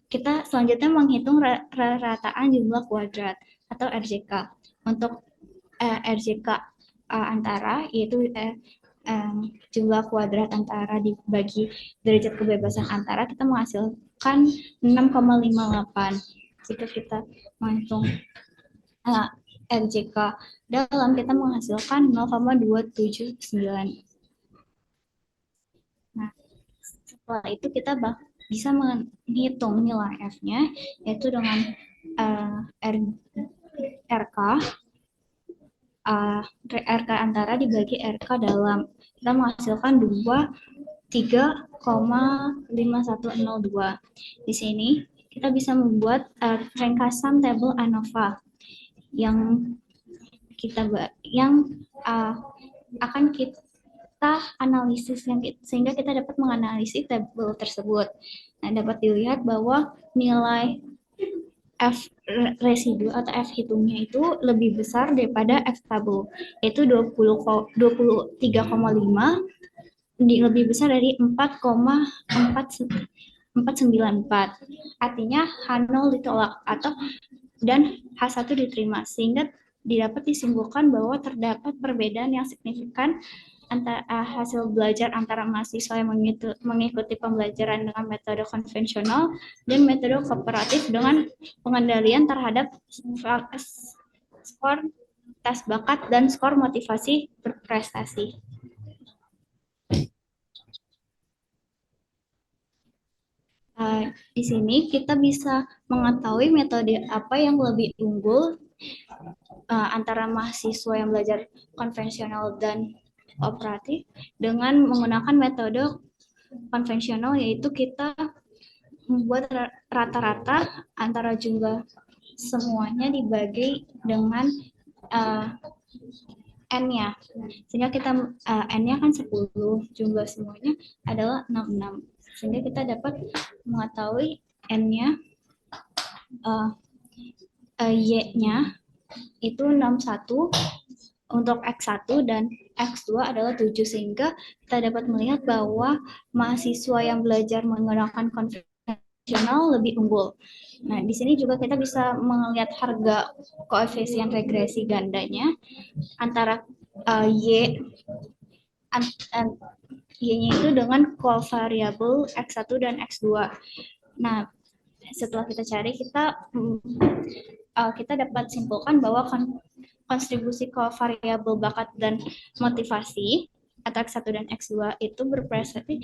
kita selanjutnya menghitung rataan jumlah kuadrat atau RJK. Untuk RJK antara, yaitu jumlah kuadrat antara dibagi derajat kebebasan antara, kita menghasilkan 6,58. Jika kita menghitung RJK dalam, kita menghasilkan 0,279. Nah, setelah itu kita bisa menghitung nilai F-nya, yaitu dengan RK antara dibagi RK dalam. Kita menghasilkan 3,5102. Di sini kita bisa membuat ringkasan tabel ANOVA yang akan kita analisis sehingga kita dapat menganalisis tabel tersebut. Nah, dapat dilihat bahwa nilai F residu atau F hitungnya itu lebih besar daripada F tabel, yaitu 23,5 lebih besar dari 4,494. Artinya H0 ditolak atau dan H1 diterima, sehingga didapat disimpulkan bahwa terdapat perbedaan yang signifikan antara hasil belajar antara mahasiswa yang mengikuti pembelajaran dengan metode konvensional dan metode kooperatif dengan pengendalian terhadap skor tes bakat dan skor motivasi berprestasi. Di sini kita bisa mengetahui metode apa yang lebih unggul antara mahasiswa yang belajar konvensional dan kooperatif dengan menggunakan metode konvensional, yaitu kita membuat rata-rata antara jumlah semuanya dibagi dengan N-nya. Sehingga kita N-nya kan 10, jumlah semuanya adalah 66. Sehingga kita dapat mengetahui N-nya, Y-nya itu 61 untuk X1 dan X2 adalah 7, sehingga kita dapat melihat bahwa mahasiswa yang belajar menggunakan konvensional lebih unggul. Nah, di sini juga kita bisa melihat harga koefisien regresi gandanya antara Y-nya itu dengan kovariabel X1 dan X2. Nah, setelah kita cari, kita dapat simpulkan bahwa kontribusi kovariabel bakat dan motivasi atau X1 dan X2 itu berprestasi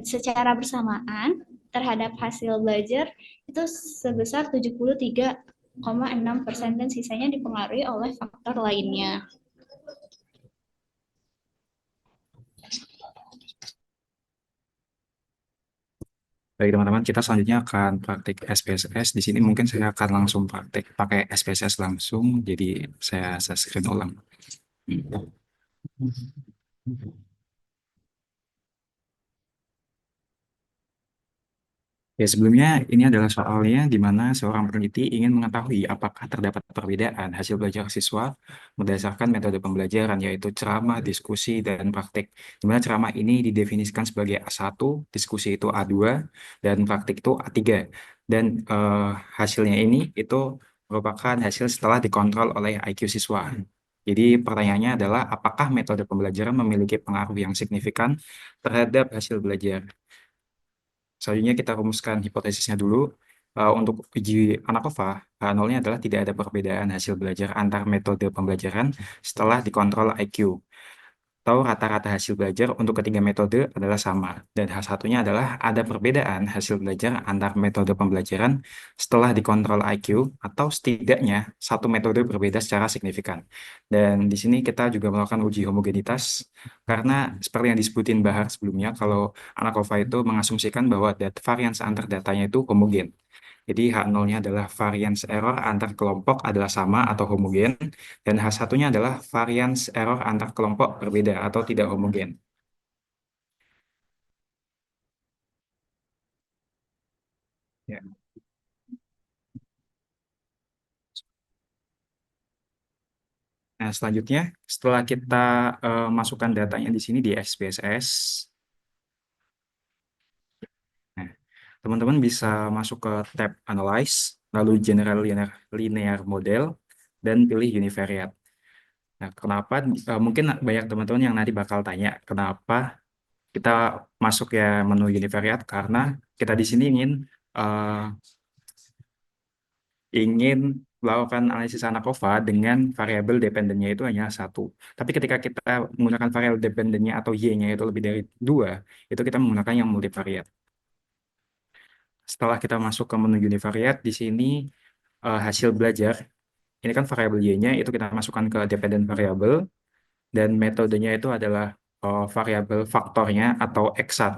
secara bersamaan terhadap hasil belajar itu sebesar 73,6% dan sisanya dipengaruhi oleh faktor lainnya. Baik teman-teman, kita selanjutnya akan praktik SPSS. Di sini mungkin saya akan langsung praktik pakai SPSS langsung, jadi saya screen ulang. Ya, sebelumnya ini adalah soalnya di mana seorang peneliti ingin mengetahui apakah terdapat perbedaan hasil belajar siswa berdasarkan metode pembelajaran, yaitu ceramah, diskusi, dan praktik. Di mana ceramah ini didefinisikan sebagai A1, diskusi itu A2, dan praktik itu A3. Dan hasilnya ini itu merupakan hasil setelah dikontrol oleh IQ siswa. Jadi pertanyaannya adalah apakah metode pembelajaran memiliki pengaruh yang signifikan terhadap hasil belajar? Selanjutnya kita rumuskan hipotesisnya dulu. Untuk uji ANACOVA, H0-nya adalah tidak ada perbedaan hasil belajar antar metode pembelajaran setelah dikontrol IQ. Atau rata-rata hasil belajar untuk ketiga metode adalah sama. Dan H1-nya adalah ada perbedaan hasil belajar antar metode pembelajaran setelah dikontrol IQ, atau setidaknya satu metode berbeda secara signifikan. Dan di sini kita juga melakukan uji homogenitas, karena seperti yang disebutin Bahar sebelumnya, kalau ANACOVA itu mengasumsikan bahwa varians antar datanya itu homogen. Jadi H0-nya adalah variance error antar kelompok adalah sama atau homogen, dan H1-nya adalah variance error antar kelompok berbeda atau tidak homogen. Ya. Nah, selanjutnya setelah kita masukkan datanya di sini di SPSS, nah, teman-teman bisa masuk ke tab Analyze, lalu General Linear Model, dan pilih Univariate. Nah, kenapa? Mungkin banyak teman-teman yang nanti bakal tanya, kenapa kita masuk ya menu Univariate? Karena kita di sini ingin melakukan analisis ANACOVA dengan variabel dependennya itu hanya satu. Tapi ketika kita menggunakan variabel dependennya atau Y-nya itu lebih dari 2, itu kita menggunakan yang multivariate. Setelah kita masuk ke menu univariate, di sini hasil belajar, ini kan variabel Y-nya itu kita masukkan ke dependent variable, dan metodenya itu adalah variabel faktornya atau X1,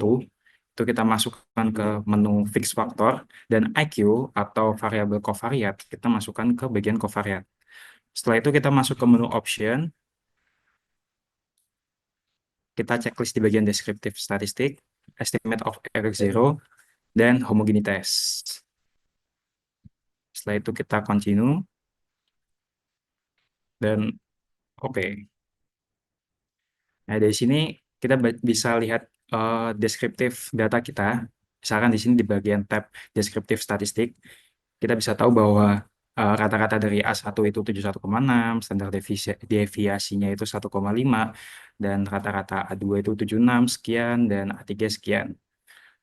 itu kita masukkan ke menu fix factor, dan IQ atau variabel covariate kita masukkan ke bagian covariate. Setelah itu kita masuk ke menu option, kita checklist di bagian descriptive statistik, estimate of error zero, dan homogenitas. Setelah itu kita continue, dan oke. Nah, dari sini kita bisa lihat deskriptif data kita. Misalkan di sini di bagian tab deskriptif statistik, kita bisa tahu bahwa rata-rata dari A1 itu 71,6, standar deviasinya itu 1,5, dan rata-rata A2 itu 76 sekian, dan A3 sekian.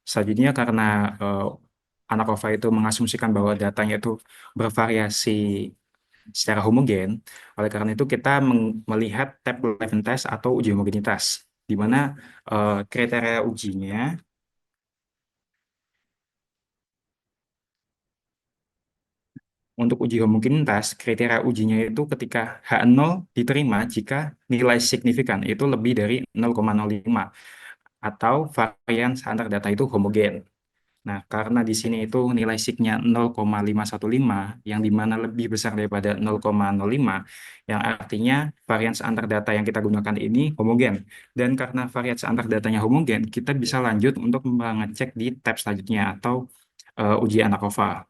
Selanjutnya karena eh, Anakova itu mengasumsikan bahwa datanya itu bervariasi secara homogen, oleh karena itu kita melihat tab Levin test atau uji homogenitas, di mana kriteria ujinya untuk uji homogenitas, kriteria ujinya itu ketika H0 diterima jika nilai signifikan itu lebih dari 0,05 atau varian standar data itu homogen. Nah, karena di sini itu nilai signya 0,515 yang dimana lebih besar daripada 0,05, yang artinya varian antar data yang kita gunakan ini homogen. Dan karena varian antar datanya homogen, kita bisa lanjut untuk mengecek di tab selanjutnya atau uji ANACOVA.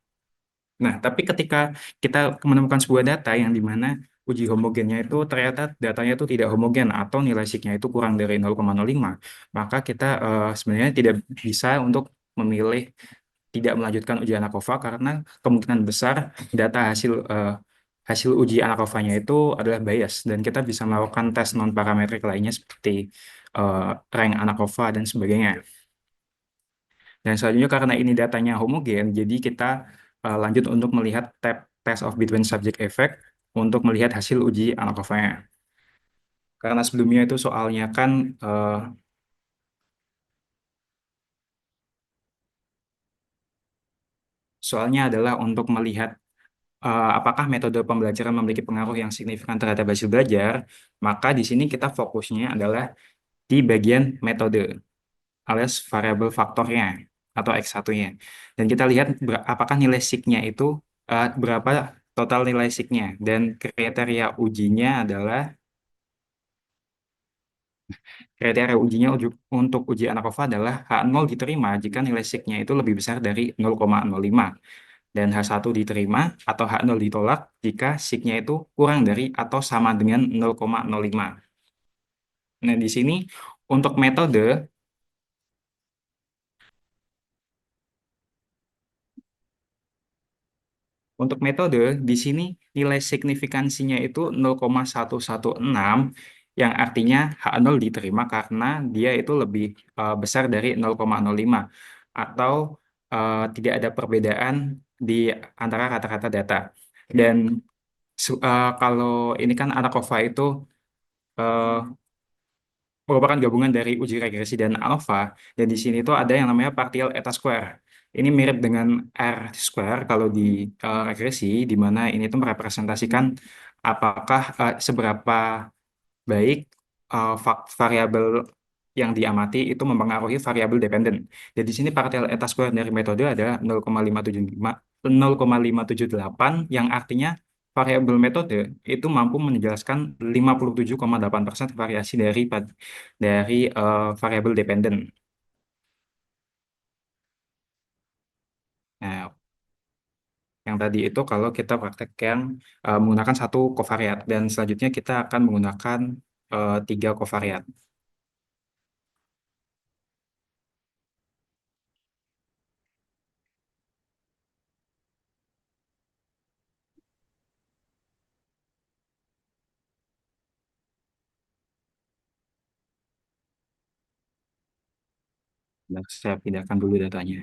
Nah, tapi ketika kita menemukan sebuah data yang dimana uji homogennya itu ternyata datanya itu tidak homogen atau nilai signya itu kurang dari 0,05, maka kita sebenarnya tidak bisa untuk memilih tidak melanjutkan uji ANACOVA karena kemungkinan besar data hasil uji ANACOVA-nya itu adalah bias dan kita bisa melakukan tes non parametrik lainnya seperti eh, rank ANACOVA dan sebagainya. Dan selanjutnya karena ini datanya homogen, jadi kita lanjut untuk melihat tab test of between subject effect untuk melihat hasil uji ANACOVA-nya. Karena sebelumnya itu soalnya kan soalnya adalah untuk melihat apakah metode pembelajaran memiliki pengaruh yang signifikan terhadap hasil belajar, maka di sini kita fokusnya adalah di bagian metode alias variabel faktornya atau X1-nya. Dan kita lihat apakah nilai signya itu berapa total nilai signya. Dan kriteria ujinya adalah untuk uji ANACOVA adalah H0 diterima jika nilai signya itu lebih besar dari 0,05 dan H1 diterima atau H0 ditolak jika signya itu kurang dari atau sama dengan 0,05. Nah, di sini untuk metode di sini nilai signifikansinya itu 0,116 yang artinya H0 diterima karena dia itu lebih besar dari 0,05 atau tidak ada perbedaan di antara kata-kata data. Dan kalau ini kan ANACOVA itu eh, merupakan gabungan dari uji regresi dan ANOVA, dan di sini tuh ada yang namanya partial eta square. Ini mirip dengan R square kalau di regresi, di mana ini tuh merepresentasikan apakah seberapa baik variabel yang diamati itu mempengaruhi variabel dependen. Jadi di sini partial eta square dari metode adalah 0,575 0,578 yang artinya variabel metode itu mampu menjelaskan 57,8% variasi dari variabel dependen. Nah, yang tadi itu kalau kita praktekkan menggunakan satu kovariat dan selanjutnya kita akan menggunakan tiga kovariat. Nah, saya pindahkan dulu datanya.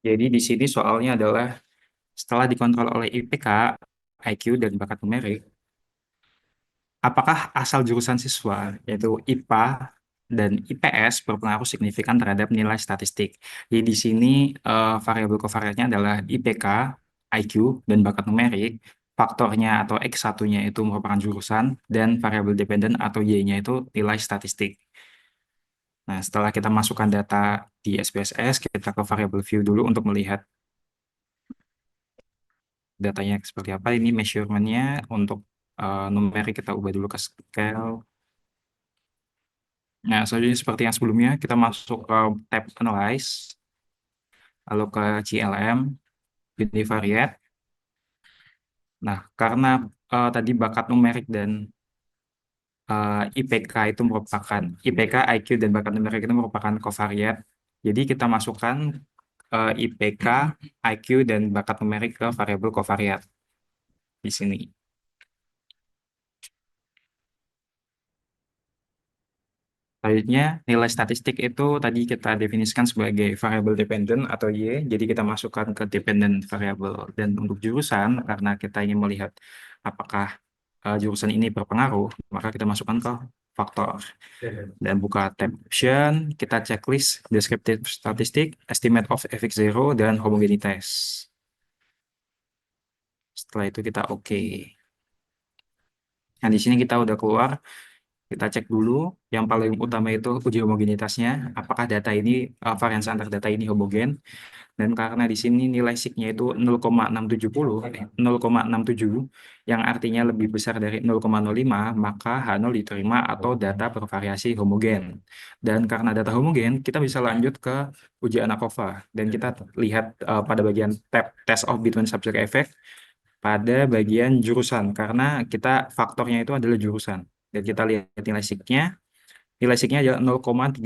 Jadi di sini soalnya adalah setelah dikontrol oleh IPK, IQ, dan bakat numerik, apakah asal jurusan siswa, yaitu IPA dan IPS, berpengaruh signifikan terhadap nilai statistik. Jadi di sini variabel kovariatnya adalah IPK, IQ, dan bakat numerik. Faktornya atau X1-nya itu merupakan jurusan, dan variabel dependen atau Y-nya itu nilai statistik. Nah, setelah kita masukkan data di SPSS, kita ke variable view dulu untuk melihat datanya seperti apa. Ini measurement-nya untuk numerik kita ubah dulu ke scale. Nah, selanjutnya seperti yang sebelumnya, kita masuk ke tab Analyze, lalu ke GLM, univariate. Nah, karena tadi bakat numerik dan IPK itu merupakan, IPK, IQ, dan bakat numerik itu merupakan kovariat. Jadi kita masukkan IPK, IQ, dan bakat numerik ke variabel kovariat di sini. Selanjutnya, nilai statistik itu tadi kita definisikan sebagai variable dependent atau Y, jadi kita masukkan ke dependent variable. Dan untuk jurusan, karena kita ingin melihat apakah jurusan ini berpengaruh, maka kita masukkan ke faktor. Dan buka tab option, kita checklist descriptive statistik, estimate of fx0, dan homogenitas. Setelah itu kita oke. Nah, di sini kita udah keluar. Kita cek dulu, yang paling utama itu uji homogenitasnya, apakah data ini, variansi antar data ini homogen, dan karena di sini nilai sigma itu 0,670, yang artinya lebih besar dari 0,05, maka H0 diterima atau data bervariasi homogen. Dan karena data homogen, kita bisa lanjut ke uji ANACOVA, dan kita lihat pada bagian tab Test of Between Subject Effect, pada bagian jurusan, karena kita faktornya itu adalah jurusan. Dan kita lihat nilai signya adalah 0,316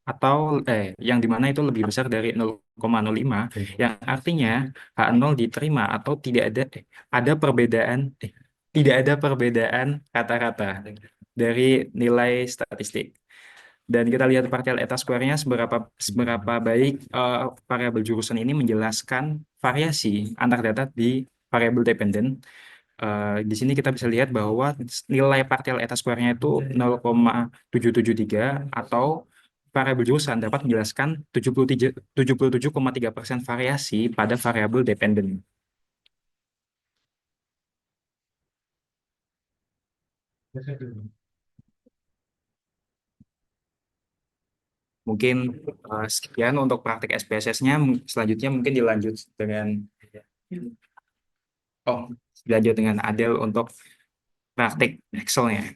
atau yang dimana itu lebih besar dari 0,05, yang artinya H0 diterima atau ada perbedaan tidak ada perbedaan kata-kata dari nilai statistik. Dan kita lihat partial eta square-nya seberapa baik variabel jurusan ini menjelaskan variasi antar data di variabel dependent. Di sini kita bisa lihat bahwa nilai partial eta square-nya itu 0,773 atau variabel jurusan dapat menjelaskan 77,3% variasi pada variabel dependent. Mungkin sekian untuk praktik SPSS-nya. Selanjutnya mungkin dilanjut dengan Adel untuk praktik Excel-nya.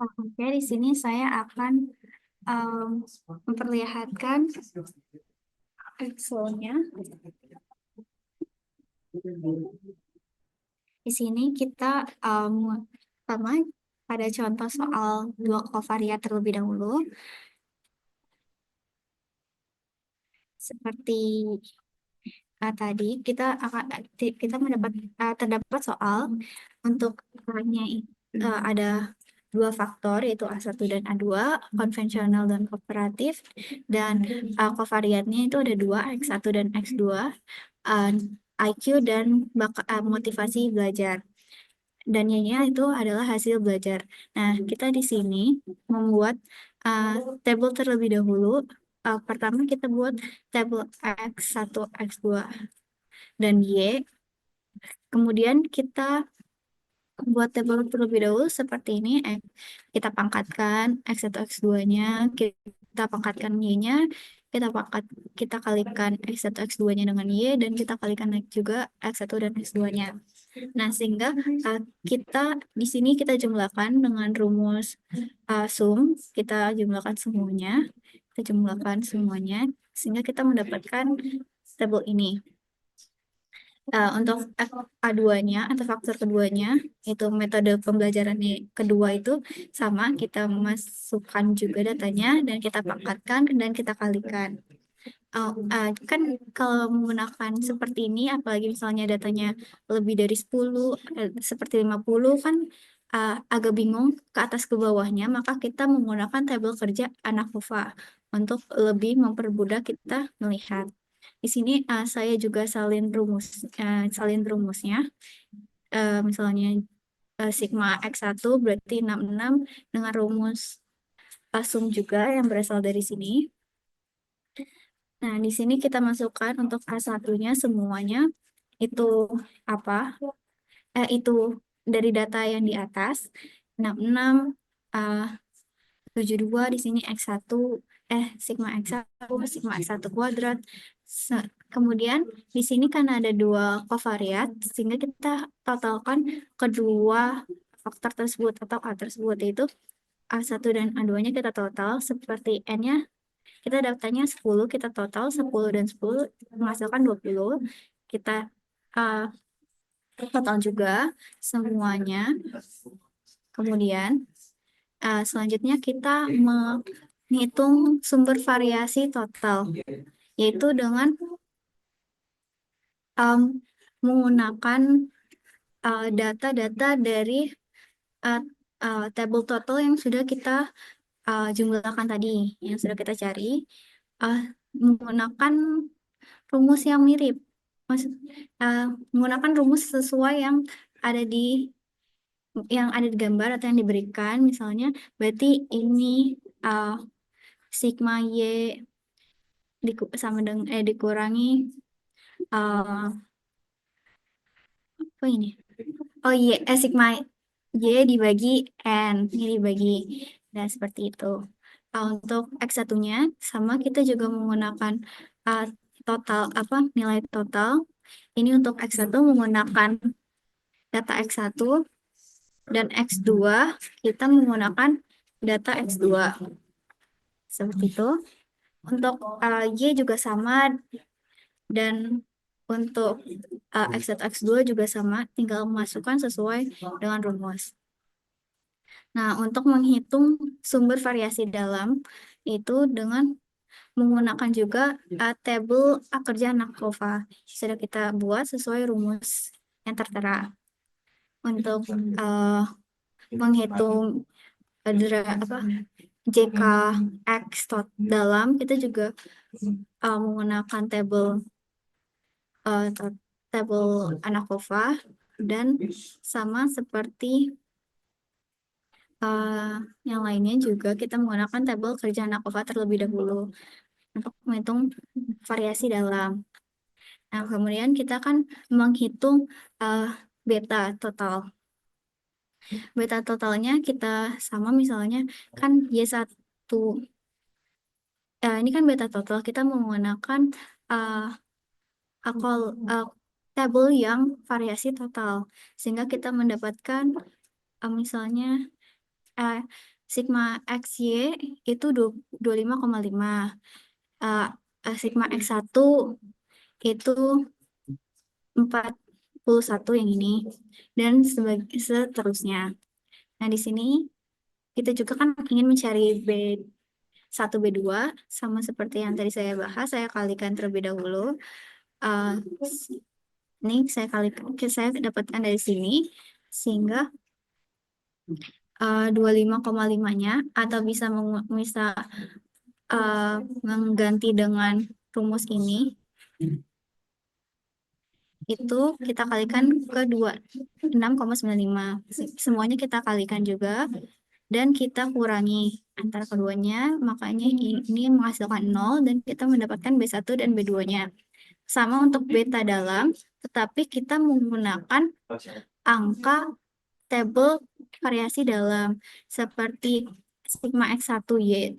Oke, di sini saya akan memperlihatkan Excel-nya. Di sini kita pertama pada contoh soal dua kovariat terlebih dahulu. Seperti tadi kita terdapat soal untuk ada dua faktor yaitu A1 dan A2, konvensional dan kooperatif, dan kovariatnya itu ada dua, X1 dan X2, IQ dan motivasi belajar. Dan Y-nya itu adalah hasil belajar. Nah, kita di sini membuat tabel terlebih dahulu. Pertama kita buat tabel X1, X2, dan Y. Kemudian kita buat tabel terlebih dahulu seperti ini. Kita pangkatkan X1, X2-nya, kita pangkatkan Y-nya, kita kalikan X1, X2-nya dengan Y, dan kita kalikan juga X1 dan X2-nya. Nah, sehingga kita di sini kita jumlahkan dengan rumus sum, kita jumlahkan semuanya, sehingga kita mendapatkan tabel ini. Untuk A2-nya atau faktor keduanya, itu metode pembelajaran kedua itu sama, kita masukkan juga datanya dan kita pangkatkan dan kita kalikan. Kan kalau menggunakan seperti ini, apalagi misalnya datanya lebih dari 10, seperti 50, kan agak bingung ke atas ke bawahnya, maka kita menggunakan tabel kerja ANAKOVA untuk lebih mempermudah kita melihat. Di sini saya juga salin rumusnya. Misalnya sigma X1 berarti 66 dengan rumus sum juga yang berasal dari sini. Nah, di sini kita masukkan untuk A1-nya semuanya itu apa? Itu dari data yang di atas 66 uh, 72 di sini X1 sigma X1 sigma X1 kuadrat. Kemudian di sini karena ada dua kovariat sehingga kita totalkan kedua faktor tersebut atau A tersebut, yaitu A1 dan A2-nya kita total seperti N-nya kita dapatnya 10, kita total 10 dan 10 menghasilkan 20. Kita uh, total juga semuanya. Kemudian selanjutnya kita menghitung sumber variasi total, yaitu dengan menggunakan data-data dari tabel total yang sudah kita jumlahkan tadi, yang sudah kita cari, menggunakan rumus yang mirip, menggunakan rumus sesuai yang ada di gambar atau yang diberikan. Misalnya berarti ini sigma y sama dengan dikurangi apa ini? Oh iya, sigma y dibagi n, ini dibagi, dan seperti itu. Untuk X1-nya sama, kita juga menggunakan total nilai total. Ini untuk X1 menggunakan data X1 dan X2 kita menggunakan data X2. Seperti itu. Untuk Y juga sama, dan untuk X1 X2 juga sama, tinggal masukkan sesuai dengan rumus. Nah, untuk menghitung sumber variasi dalam itu dengan menggunakan juga tabel kerja ANAKOVA. Sudah kita buat sesuai rumus yang tertera. Untuk menghitung JKX dalam, kita juga menggunakan tabel ANAKOVA, dan sama seperti yang lainnya juga kita menggunakan tabel kerja ANAKOVA terlebih dahulu untuk menghitung variasi dalam. Nah, kemudian kita akan menghitung beta total. Beta totalnya kita sama, misalnya kan Y1. Ini kan beta total, kita menggunakan tabel yang variasi total. Sehingga kita mendapatkan misalnya sigma XY itu 25,5. Sigma X1 itu 41 yang ini, dan seterusnya. Nah, di sini kita juga kan ingin mencari B1, B2, sama seperti yang tadi saya bahas, saya kalikan terlebih dahulu. Ini saya dapatkan dari sini, sehingga 25,5-nya atau bisa mengganti dengan rumus ini, itu kita kalikan ke 26,95. Semuanya kita kalikan juga, dan kita kurangi antara keduanya, makanya ini menghasilkan 0, dan kita mendapatkan B1 dan B2-nya. Sama untuk beta dalam, tetapi kita menggunakan angka tabel variasi dalam seperti sigma X1Y,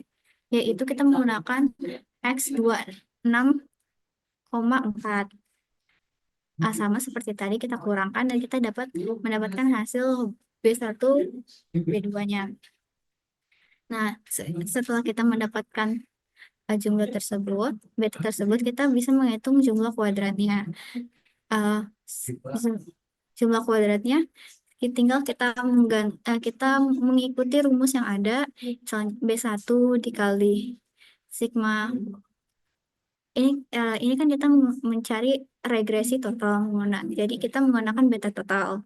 yaitu kita menggunakan X26,4. Sama seperti tadi, kita kurangkan dan kita mendapatkan hasil B1, B2-nya. Nah, setelah kita mendapatkan jumlah tersebut, beta tersebut, kita bisa menghitung jumlah kuadratnya. Jumlah kuadratnya tinggal kita mengikuti rumus yang ada, B1 dikali sigma. Ini kan kita mencari regresi total, jadi kita menggunakan beta total.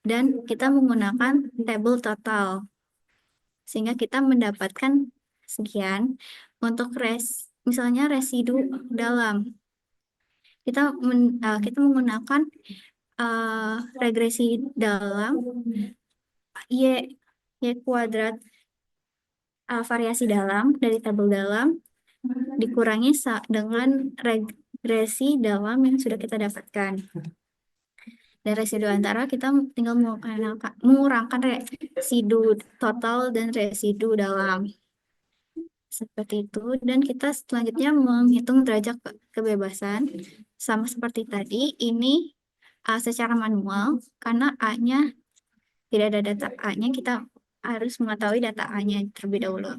dan kita menggunakan tabel total sehingga kita mendapatkan sekian. Untuk misalnya residu dalam, kita menggunakan regresi dalam y y kuadrat, variasi dalam dari tabel dalam dikurangi dengan regresi dalam yang sudah kita dapatkan. Dan residu antara kita tinggal mengurangkan residu total dan residu dalam. Seperti itu. Dan kita selanjutnya menghitung derajat kebebasan. Sama seperti tadi, ini secara manual, karena A-nya tidak ada data A-nya, kita harus mengetahui data A-nya terlebih dahulu.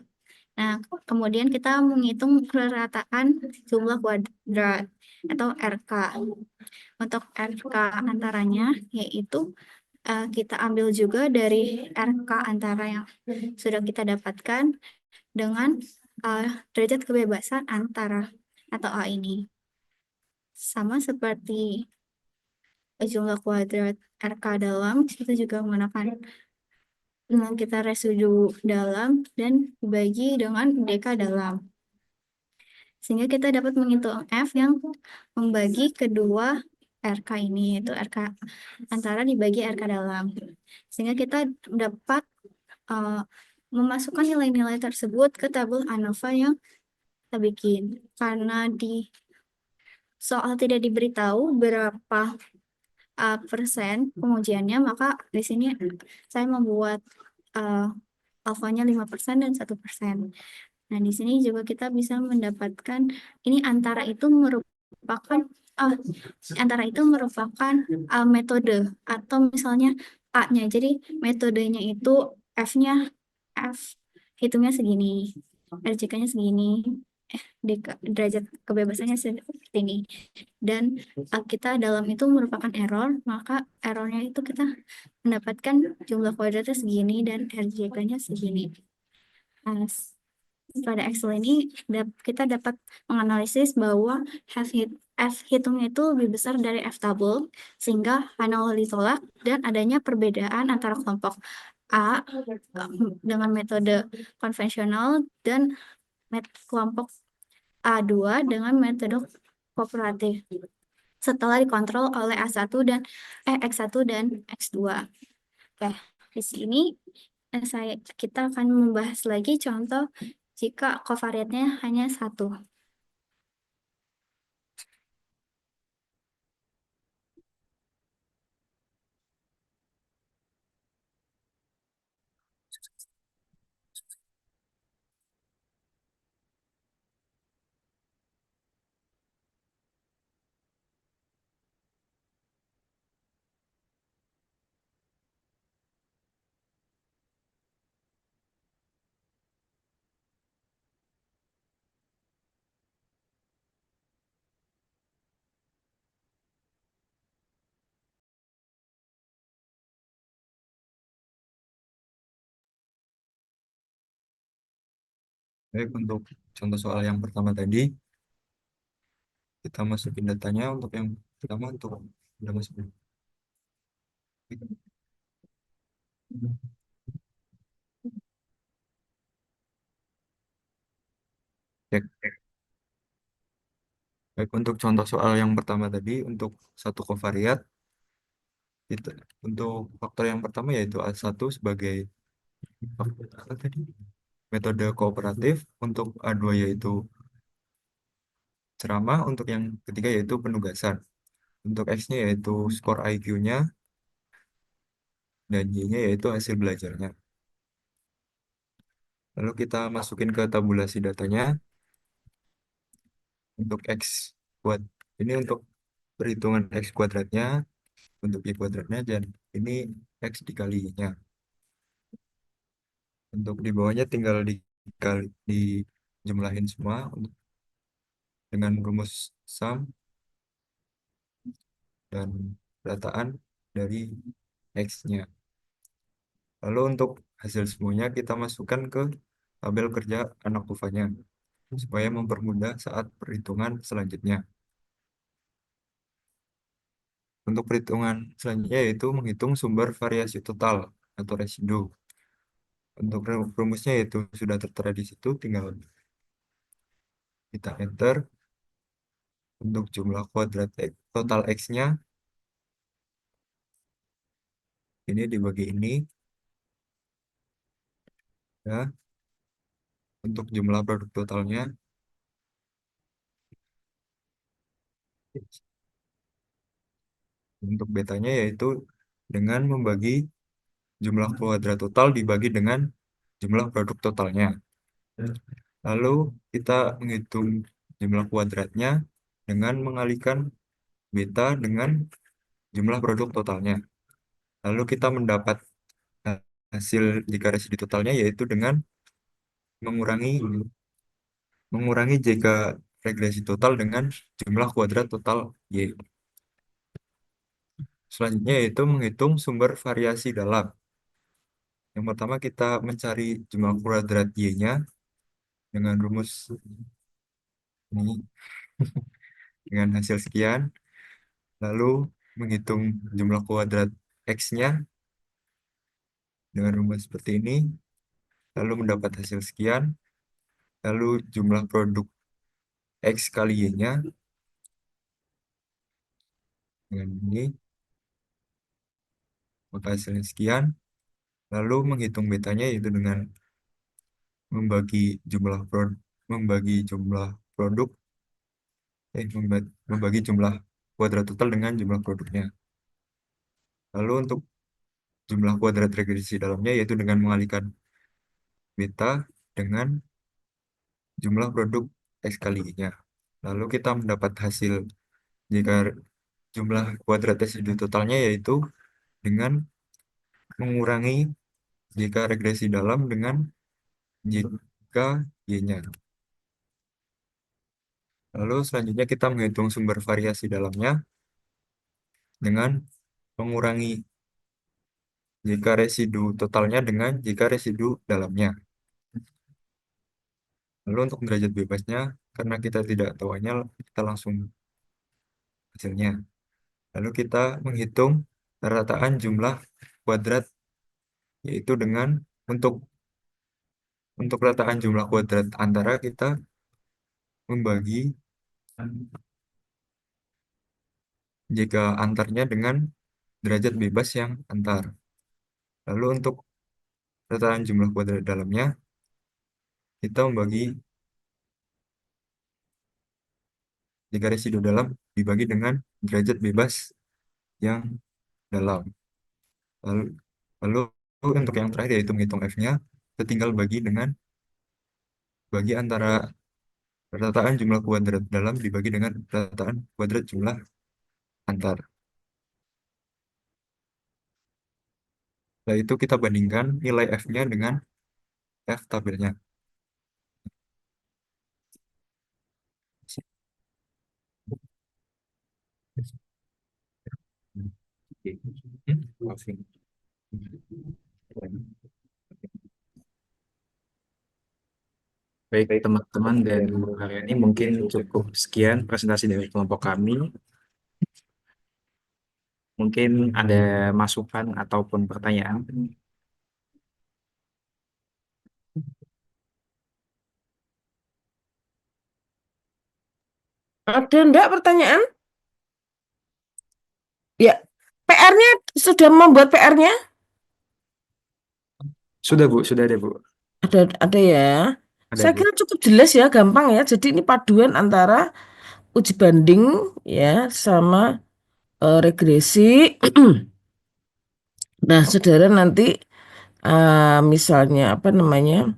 Nah, kemudian kita menghitung kerataan jumlah kuadrat atau RK. Untuk RK antaranya, yaitu kita ambil juga dari RK antara yang sudah kita dapatkan dengan derajat kebebasan antara atau A ini. Sama seperti jumlah kuadrat RK dalam, kita juga menggunakan kita residu dalam dan dibagi dengan DK dalam. Sehingga kita dapat menghitung F yang membagi kedua RK ini, yaitu RK antara dibagi RK dalam. Sehingga kita dapat memasukkan nilai-nilai tersebut ke tabel ANOVA yang kita bikin. Karena di soal tidak diberitahu berapa persen pengujiannya, maka di sini saya membuat alfanya 5% dan 1%. Nah, di sini juga kita bisa mendapatkan ini antara itu merupakan metode atau misalnya A-nya. Jadi metodenya itu F hitungnya segini, RJK-nya segini, derajat kebebasannya seperti ini. Dan kita dalam itu merupakan error, maka errornya itu kita mendapatkan jumlah kuadratnya segini dan RJK-nya segini. Pada Excel ini kita dapat menganalisis bahwa F hitungnya itu lebih besar dari F tabel, sehingga anomali ditolak dan adanya perbedaan antara kelompok A dengan metode konvensional dan kelompok A2 dengan metode kooperatif setelah dikontrol oleh X1 dan X2. Oke, di sini kita akan membahas lagi contoh jika covariatnya hanya 1. Baik, untuk contoh soal yang pertama tadi, kita masukin datanya untuk yang pertama untuk udah masukin. Cek. Baik, untuk contoh soal yang pertama tadi, untuk satu kovariat, untuk faktor yang pertama yaitu A1 sebagai apa tadi? Metode kooperatif, untuk A2 yaitu ceramah, untuk yang ketiga yaitu penugasan. Untuk X-nya yaitu skor IQ-nya, dan Y-nya yaitu hasil belajarnya. Lalu kita masukin ke tabulasi datanya. Untuk X kuad, ini untuk perhitungan X kuadratnya, untuk Y kuadratnya, dan ini X dikalinya. Untuk di bawahnya tinggal dijumlahin semua dengan rumus sum dan dataan dari X-nya. Lalu untuk hasil semuanya kita masukkan ke tabel kerja anak nya supaya mempermudah saat perhitungan selanjutnya. Untuk perhitungan selanjutnya yaitu menghitung sumber variasi total atau residu. Untuk rumusnya itu sudah tertera di situ, tinggal kita enter. Untuk jumlah kuadrat total X-nya, ini dibagi ini, ya. Untuk jumlah produk totalnya, untuk betanya yaitu dengan membagi jumlah kuadrat total dibagi dengan jumlah produk totalnya. Lalu kita menghitung jumlah kuadratnya dengan mengalihkan beta dengan jumlah produk totalnya. Lalu kita mendapat hasil jika residu totalnya yaitu dengan mengurangi jika regresi total dengan jumlah kuadrat total Y. Selanjutnya yaitu menghitung sumber variasi dalam. Yang pertama kita mencari jumlah kuadrat Y-nya dengan rumus ini dengan hasil sekian. Lalu menghitung jumlah kuadrat X-nya dengan rumus seperti ini. Lalu mendapat hasil sekian. Lalu jumlah produk X kali Y-nya dengan ini. Maka hasilnya sekian. Lalu menghitung betanya yaitu dengan membagi jumlah produk membagi jumlah kuadrat total dengan jumlah produknya. Lalu untuk jumlah kuadrat regresi dalamnya yaitu dengan mengalihkan beta dengan jumlah produk X kali Y-nya. Lalu kita mendapat hasil jika jumlah kuadrat residu totalnya yaitu dengan mengurangi jika regresi dalam dengan jika Y-nya. Lalu selanjutnya kita menghitung sumber variasi dalamnya dengan mengurangi jika residu totalnya dengan jika residu dalamnya. Lalu untuk derajat bebasnya, karena kita tidak tahunya, kita langsung hasilnya. Lalu kita menghitung rataan jumlah kuadrat, yaitu dengan untuk rataan jumlah kuadrat antara kita membagi jika antarnya dengan derajat bebas yang antar. Lalu untuk rataan jumlah kuadrat dalamnya, kita membagi jika residu dalam dibagi dengan derajat bebas yang dalam. Lalu untuk yang terakhir yaitu menghitung F-nya, kita tinggal bagi antara rataan jumlah kuadrat dalam dibagi dengan rataan kuadrat jumlah antar. Setelah itu kita bandingkan nilai F-nya dengan F tabelnya. Baik teman-teman dan Bu Haryani, mungkin cukup sekian presentasi dari kelompok kami. Mungkin ada masukan ataupun pertanyaan. Ada enggak pertanyaan? Ya, PR-nya sudah membuat PR-nya? Sudah Bu, sudah ada Bu. Ada ya. Ada Saya Bu. kira cukup jelas ya, gampang ya. Jadi ini paduan antara uji banding ya sama regresi. Nah, saudara nanti misalnya apa namanya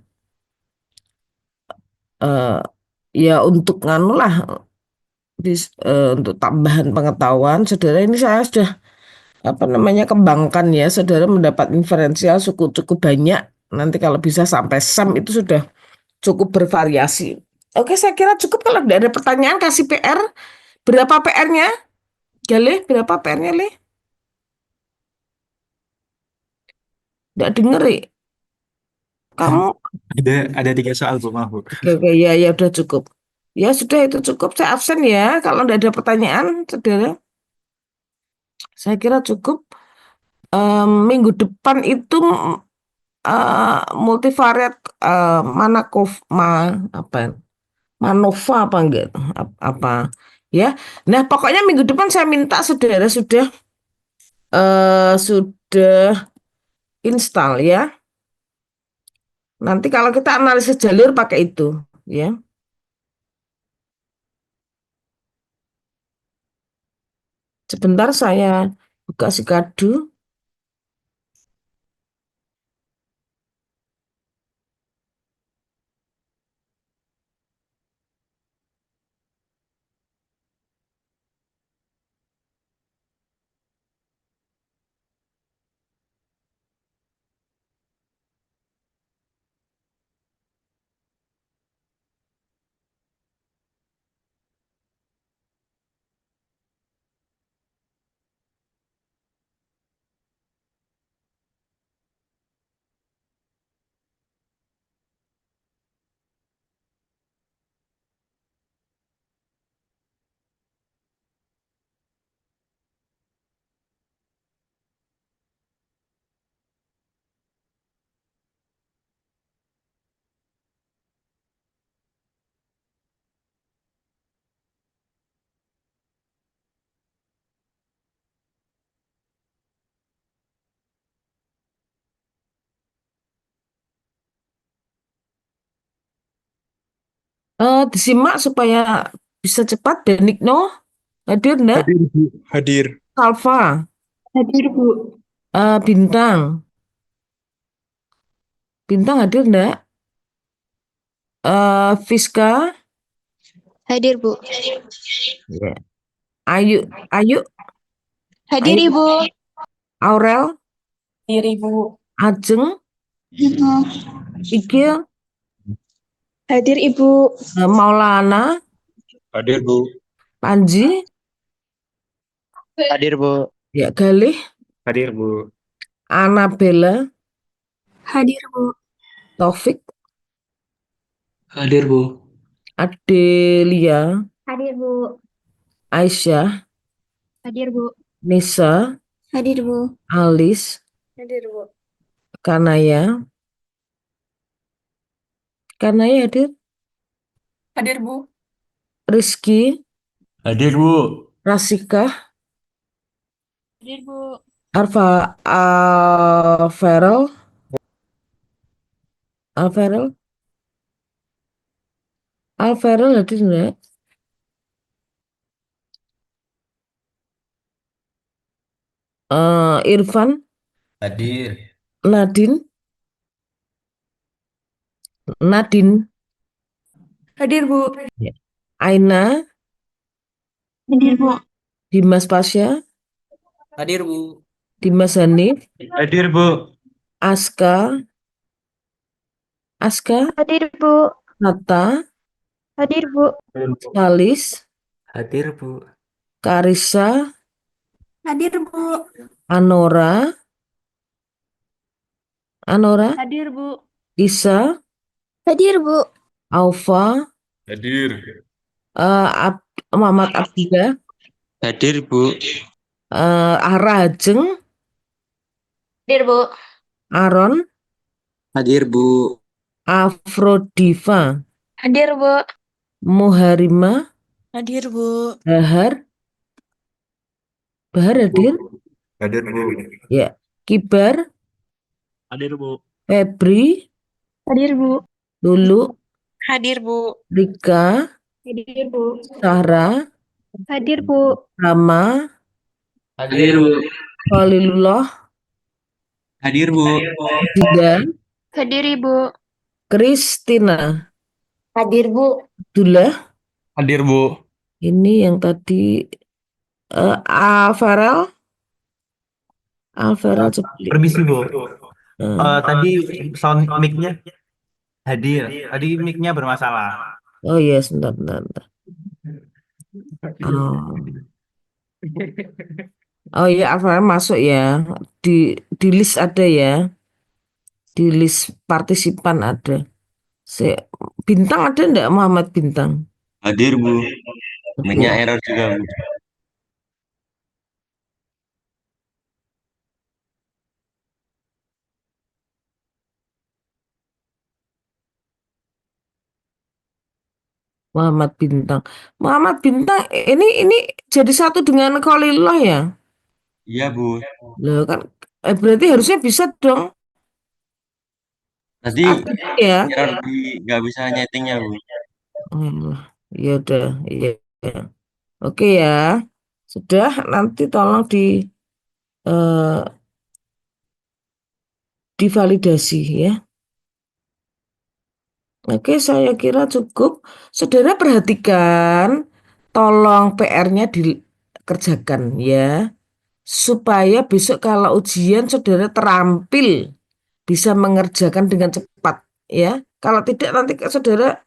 eh, ya untuk nganu lah untuk tambahan pengetahuan, saudara ini saya sudah apa namanya kembangkan ya, saudara mendapat inferensial cukup banyak. Nanti kalau bisa sampai SEM itu sudah cukup bervariasi. Oke, saya kira cukup. Kalau tidak ada pertanyaan, kasih PR. Berapa PR-nya? Galih, berapa PR-nya, Lih? Tidak denger, ya? Kamu? Ada 3 soal Bu, maaf Bu. Oke, ya, ya udah cukup. Ya sudah itu cukup. Saya absen ya. Kalau tidak ada pertanyaan, saudara. Saya kira cukup. Minggu depan itu multivariat Manakov apa Manova apa enggak apa ya. Nah, pokoknya minggu depan saya minta saudara sudah install ya. Nanti kalau kita analisis jalur pakai itu ya. Sebentar saya buka si kado. Disimak supaya bisa cepat. Benigno hadir enggak? Hadir, Bu. Hadir. Salva, Hadir, Bu. Bintang, Bintang hadir enggak? Fiska, Hadir, Bu. ya. Ayu, Ayu, Hadir, Ayu, Ibu. Aurel, Hadir, Ibu. Ajeng, Igil, Hadir, Ibu. Maulana, Hadir, Bu. Panji, Hadir, Bu. ya Galih, Hadir, Bu. Anabella, Hadir, Bu. Taufik, Hadir, Bu. Adelia, Hadir, Bu. Aisyah, Hadir, Bu. Nisa, Hadir, Bu. Alis, Hadir, Bu. Kanaya, Kanaya hadir, Hadir, Bu. Rizky, Hadir, Bu. Rasika, Hadir, Bu. Arfa, Alferel, Alferel, Alferel hadir enggak? Irfan, Hadir. Nadine, Nadine, Hadir, Bu. ya. Aina, Hadir, Bu. Dimas Pasya, Hadir, Bu. Dimas Hanif, Hadir, Bu. Aska, Aska, Hadir, Bu. Nata, Hadir, Bu. Salis, Hadir, Bu. Karissa, Hadir, Bu. Anora, Anora, Hadir, Bu. Isa, Hadir, Bu. Aufa, Hadir. Muhammad Abdillah, Hadir, Bu. Ara Hajeng, Hadir, Bu. Aaron, Hadir, Bu. Afrodiva, Hadir, Bu. Muharima, Hadir, Bu. Bahar, Bahar hadir, Hadir, Bu. ya. Kibar, Hadir, Bu. Febri, Hadir, Bu. Lulu, Hadir, Bu. Rika, Hadir, Bu. Sarah, Hadir, Bu. Rama, Hadir, Bu. Khalilullah, Hadir, Bu. Dinda, Hadir, Ibu. Kristina, Hadir, Bu. Abdullah, Hadir, Bu. ini yang tadi Alfarel, Alfarel Ceplik. Permisi, Bu. Eh, Tadi sound mic-nya hadir. Tadi mic-nya bermasalah. oh iya, sebentar, sebentar, sebentar. Oh, oh iya, Alfarel masuk ya. Di list ada ya. Di list partisipan ada. Se- Bintang ada enggak Muhammad Bintang? Hadir, Bu. Oke. Mic-nya error juga, Bu. Muhammad Bintang. Muhammad Bintang ini jadi satu dengan Khalilullah ya? Iya, Bu. Loh kan berarti harusnya bisa dong. Tadi Artinya ya. error di nggak bisa nyetingnya, Bu. Hmm, ya udah, iya. Iya. Oke ya. Sudah nanti tolong eh, divalidasi ya. Oke, saya kira cukup. Saudara perhatikan, tolong PR-nya dikerjakan ya, supaya besok kalau ujian saudara terampil bisa mengerjakan dengan cepat ya. Kalau tidak nanti saudara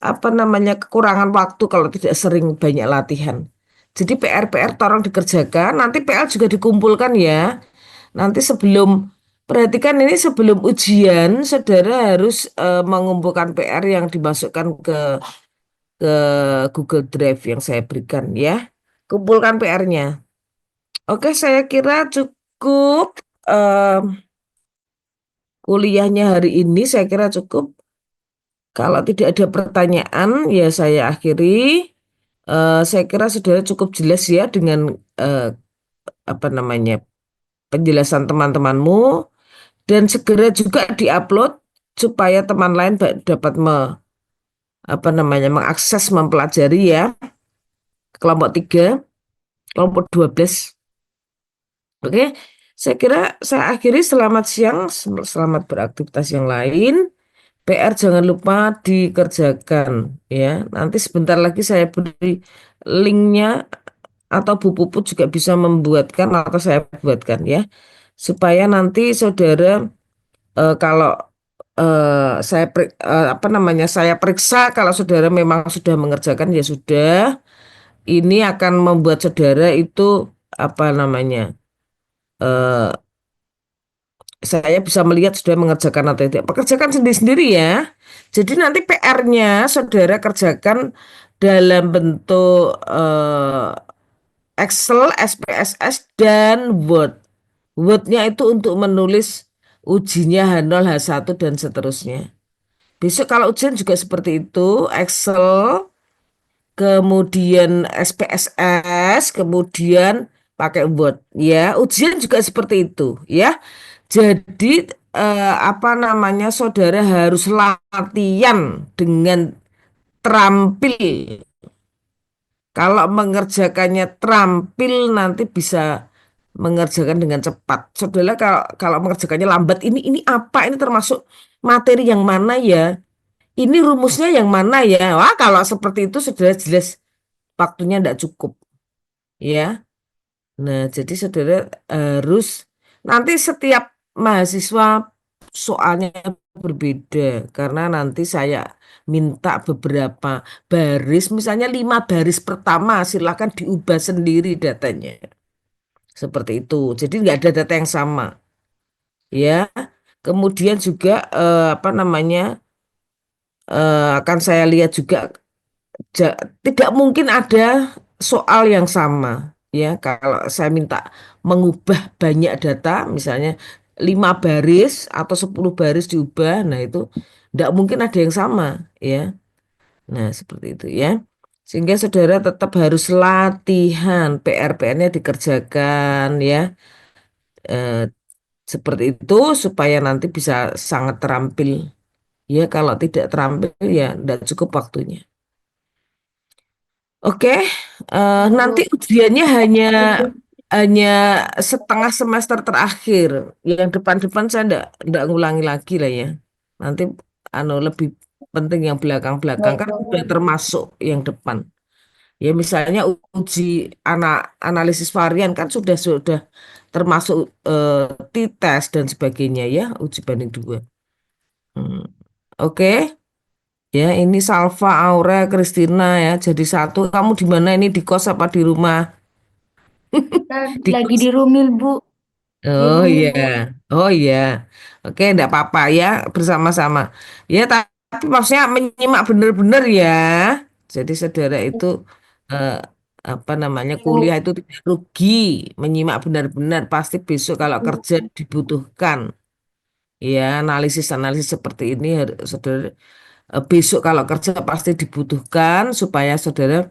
apa namanya kekurangan waktu kalau tidak sering banyak latihan. Jadi PR-PR tolong dikerjakan, nanti PL juga dikumpulkan ya. Nanti perhatikan ini sebelum ujian, saudara harus mengumpulkan PR yang dimasukkan ke Google Drive yang saya berikan ya. Kumpulkan PR-nya. Oke, saya kira cukup eh, kuliahnya hari ini, saya kira cukup. Kalau tidak ada pertanyaan, ya saya akhiri. Saya kira sudah cukup jelas ya dengan eh, apa namanya penjelasan teman-temanmu. Dan segera juga diupload supaya teman lain dapat apa namanya mengakses mempelajari ya. Kelompok 3, kelompok 12. Oke, saya kira saya akhiri. Selamat siang, selamat beraktivitas yang lain. PR jangan lupa dikerjakan ya. Nanti sebentar lagi saya beri linknya atau Bu Puput juga bisa membuatkan atau saya buatkan ya. Supaya nanti saudara kalau apa namanya saya periksa kalau saudara memang sudah mengerjakan ya sudah, ini akan membuat saudara itu apa namanya eh, saya bisa melihat sudah mengerjakan atau tidak. Pekerjakan sendiri-sendiri ya. Jadi nanti PR-nya saudara kerjakan dalam bentuk Excel, SPSS, dan Word. Word-nya itu untuk menulis ujinya H0, H1, dan seterusnya. Besok kalau ujian juga seperti itu, Excel, kemudian SPSS, kemudian pakai Word. Ya, ujian juga seperti itu, ya. Jadi apa namanya, saudara harus latihan dengan terampil. Kalau mengerjakannya terampil nanti bisa mengerjakan dengan cepat. Saudara kalau mengerjakannya lambat, ini apa? Ini termasuk materi yang mana ya? Ini rumusnya yang mana ya? Wah, kalau seperti itu sudah jelas waktunya tidak cukup, ya. Nah, jadi saudara harus nanti setiap mahasiswa soalnya berbeda karena nanti saya minta beberapa baris, misalnya 5 baris pertama silahkan diubah sendiri datanya. Seperti itu. Jadi nggak ada data yang sama, ya. Kemudian juga apa namanya akan saya lihat juga tidak mungkin ada soal yang sama ya kalau saya minta mengubah banyak data misalnya 5 baris atau 10 baris diubah nah itu tidak mungkin ada yang sama ya nah seperti itu ya sehingga saudara tetap harus latihan PR-nya dikerjakan ya eh, seperti itu supaya nanti bisa sangat terampil ya kalau tidak terampil ya tidak cukup waktunya. Oke, nanti ujiannya hanya setengah semester terakhir. Yang depan-depan saya enggak ngulangi lagi lah ya. Nanti lebih penting yang belakang-belakang kan sudah termasuk yang depan. Ya misalnya uji analisis varian kan sudah termasuk t-test dan sebagainya ya, uji banding 2. Hmm, Oke. Ya, ini Salva, Aura, Kristina ya. Jadi satu. Kamu di mana ini di kos apa di rumah? Di Lagi kos. di Rumil, Bu. Di Oh Rumil, iya. Bu. Oh iya. Oke, enggak apa-apa ya bersama-sama. Ya, tapi maksudnya menyimak benar-benar ya. Jadi saudara itu eh, apa namanya kuliah Bu. itu tidak rugi, menyimak benar-benar pasti besok kalau kerja dibutuhkan. Ya, analisis-analisis seperti ini saudara besok kalau kerja pasti dibutuhkan supaya saudara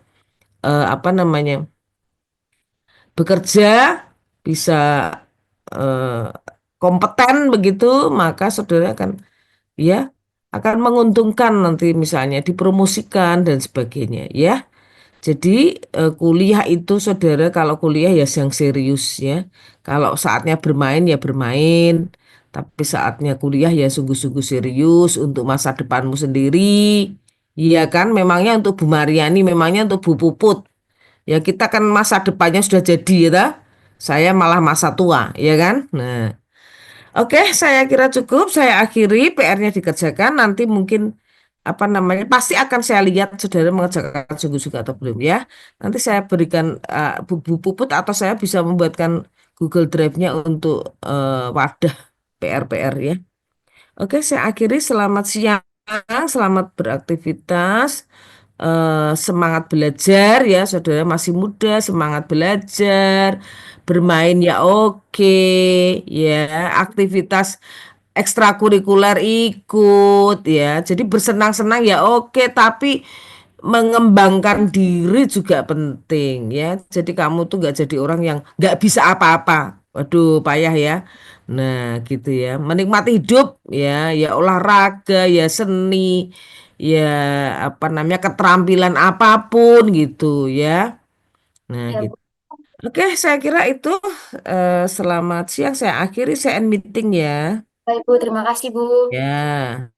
apa namanya bekerja bisa eh, kompeten begitu, maka saudara akan ya akan menguntungkan nanti misalnya dipromosikan dan sebagainya ya. Jadi kuliah itu saudara kalau kuliah ya yang serius ya. Kalau saatnya bermain ya bermain. Tapi saatnya kuliah ya sungguh-sungguh serius untuk masa depanmu sendiri. Iya kan, memangnya untuk Bu Mariani, memangnya untuk Bu Puput. Ya kita kan masa depannya sudah jadi ya. Ta? Saya malah masa tua, ya kan? Nah, oke, saya kira cukup. Saya akhiri PR-nya dikerjakan. Nanti mungkin apa namanya pasti akan saya lihat saudara mengerjakan sungguh-sungguh atau belum ya. Nanti saya berikan buku puput atau saya bisa membuatkan Google Drive-nya untuk wadah PR-PR ya. Oke, saya akhiri. Selamat siang, selamat beraktivitas, semangat belajar ya, saudara masih muda, semangat belajar, bermain ya oke, ya, aktivitas ekstrakurikuler ikut ya. Jadi bersenang-senang ya oke, tapi mengembangkan diri juga penting ya. Jadi kamu tuh nggak jadi orang yang nggak bisa apa-apa. Waduh, payah ya. Nah, gitu ya. Menikmati hidup ya, ya olahraga, ya seni, ya apa namanya keterampilan apapun gitu ya. Nah, Ya, gitu. Bu. Oke, saya kira itu selamat siang. Saya akhiri, saya end meeting ya. Baik, Bu. Terima kasih, Bu. Ya.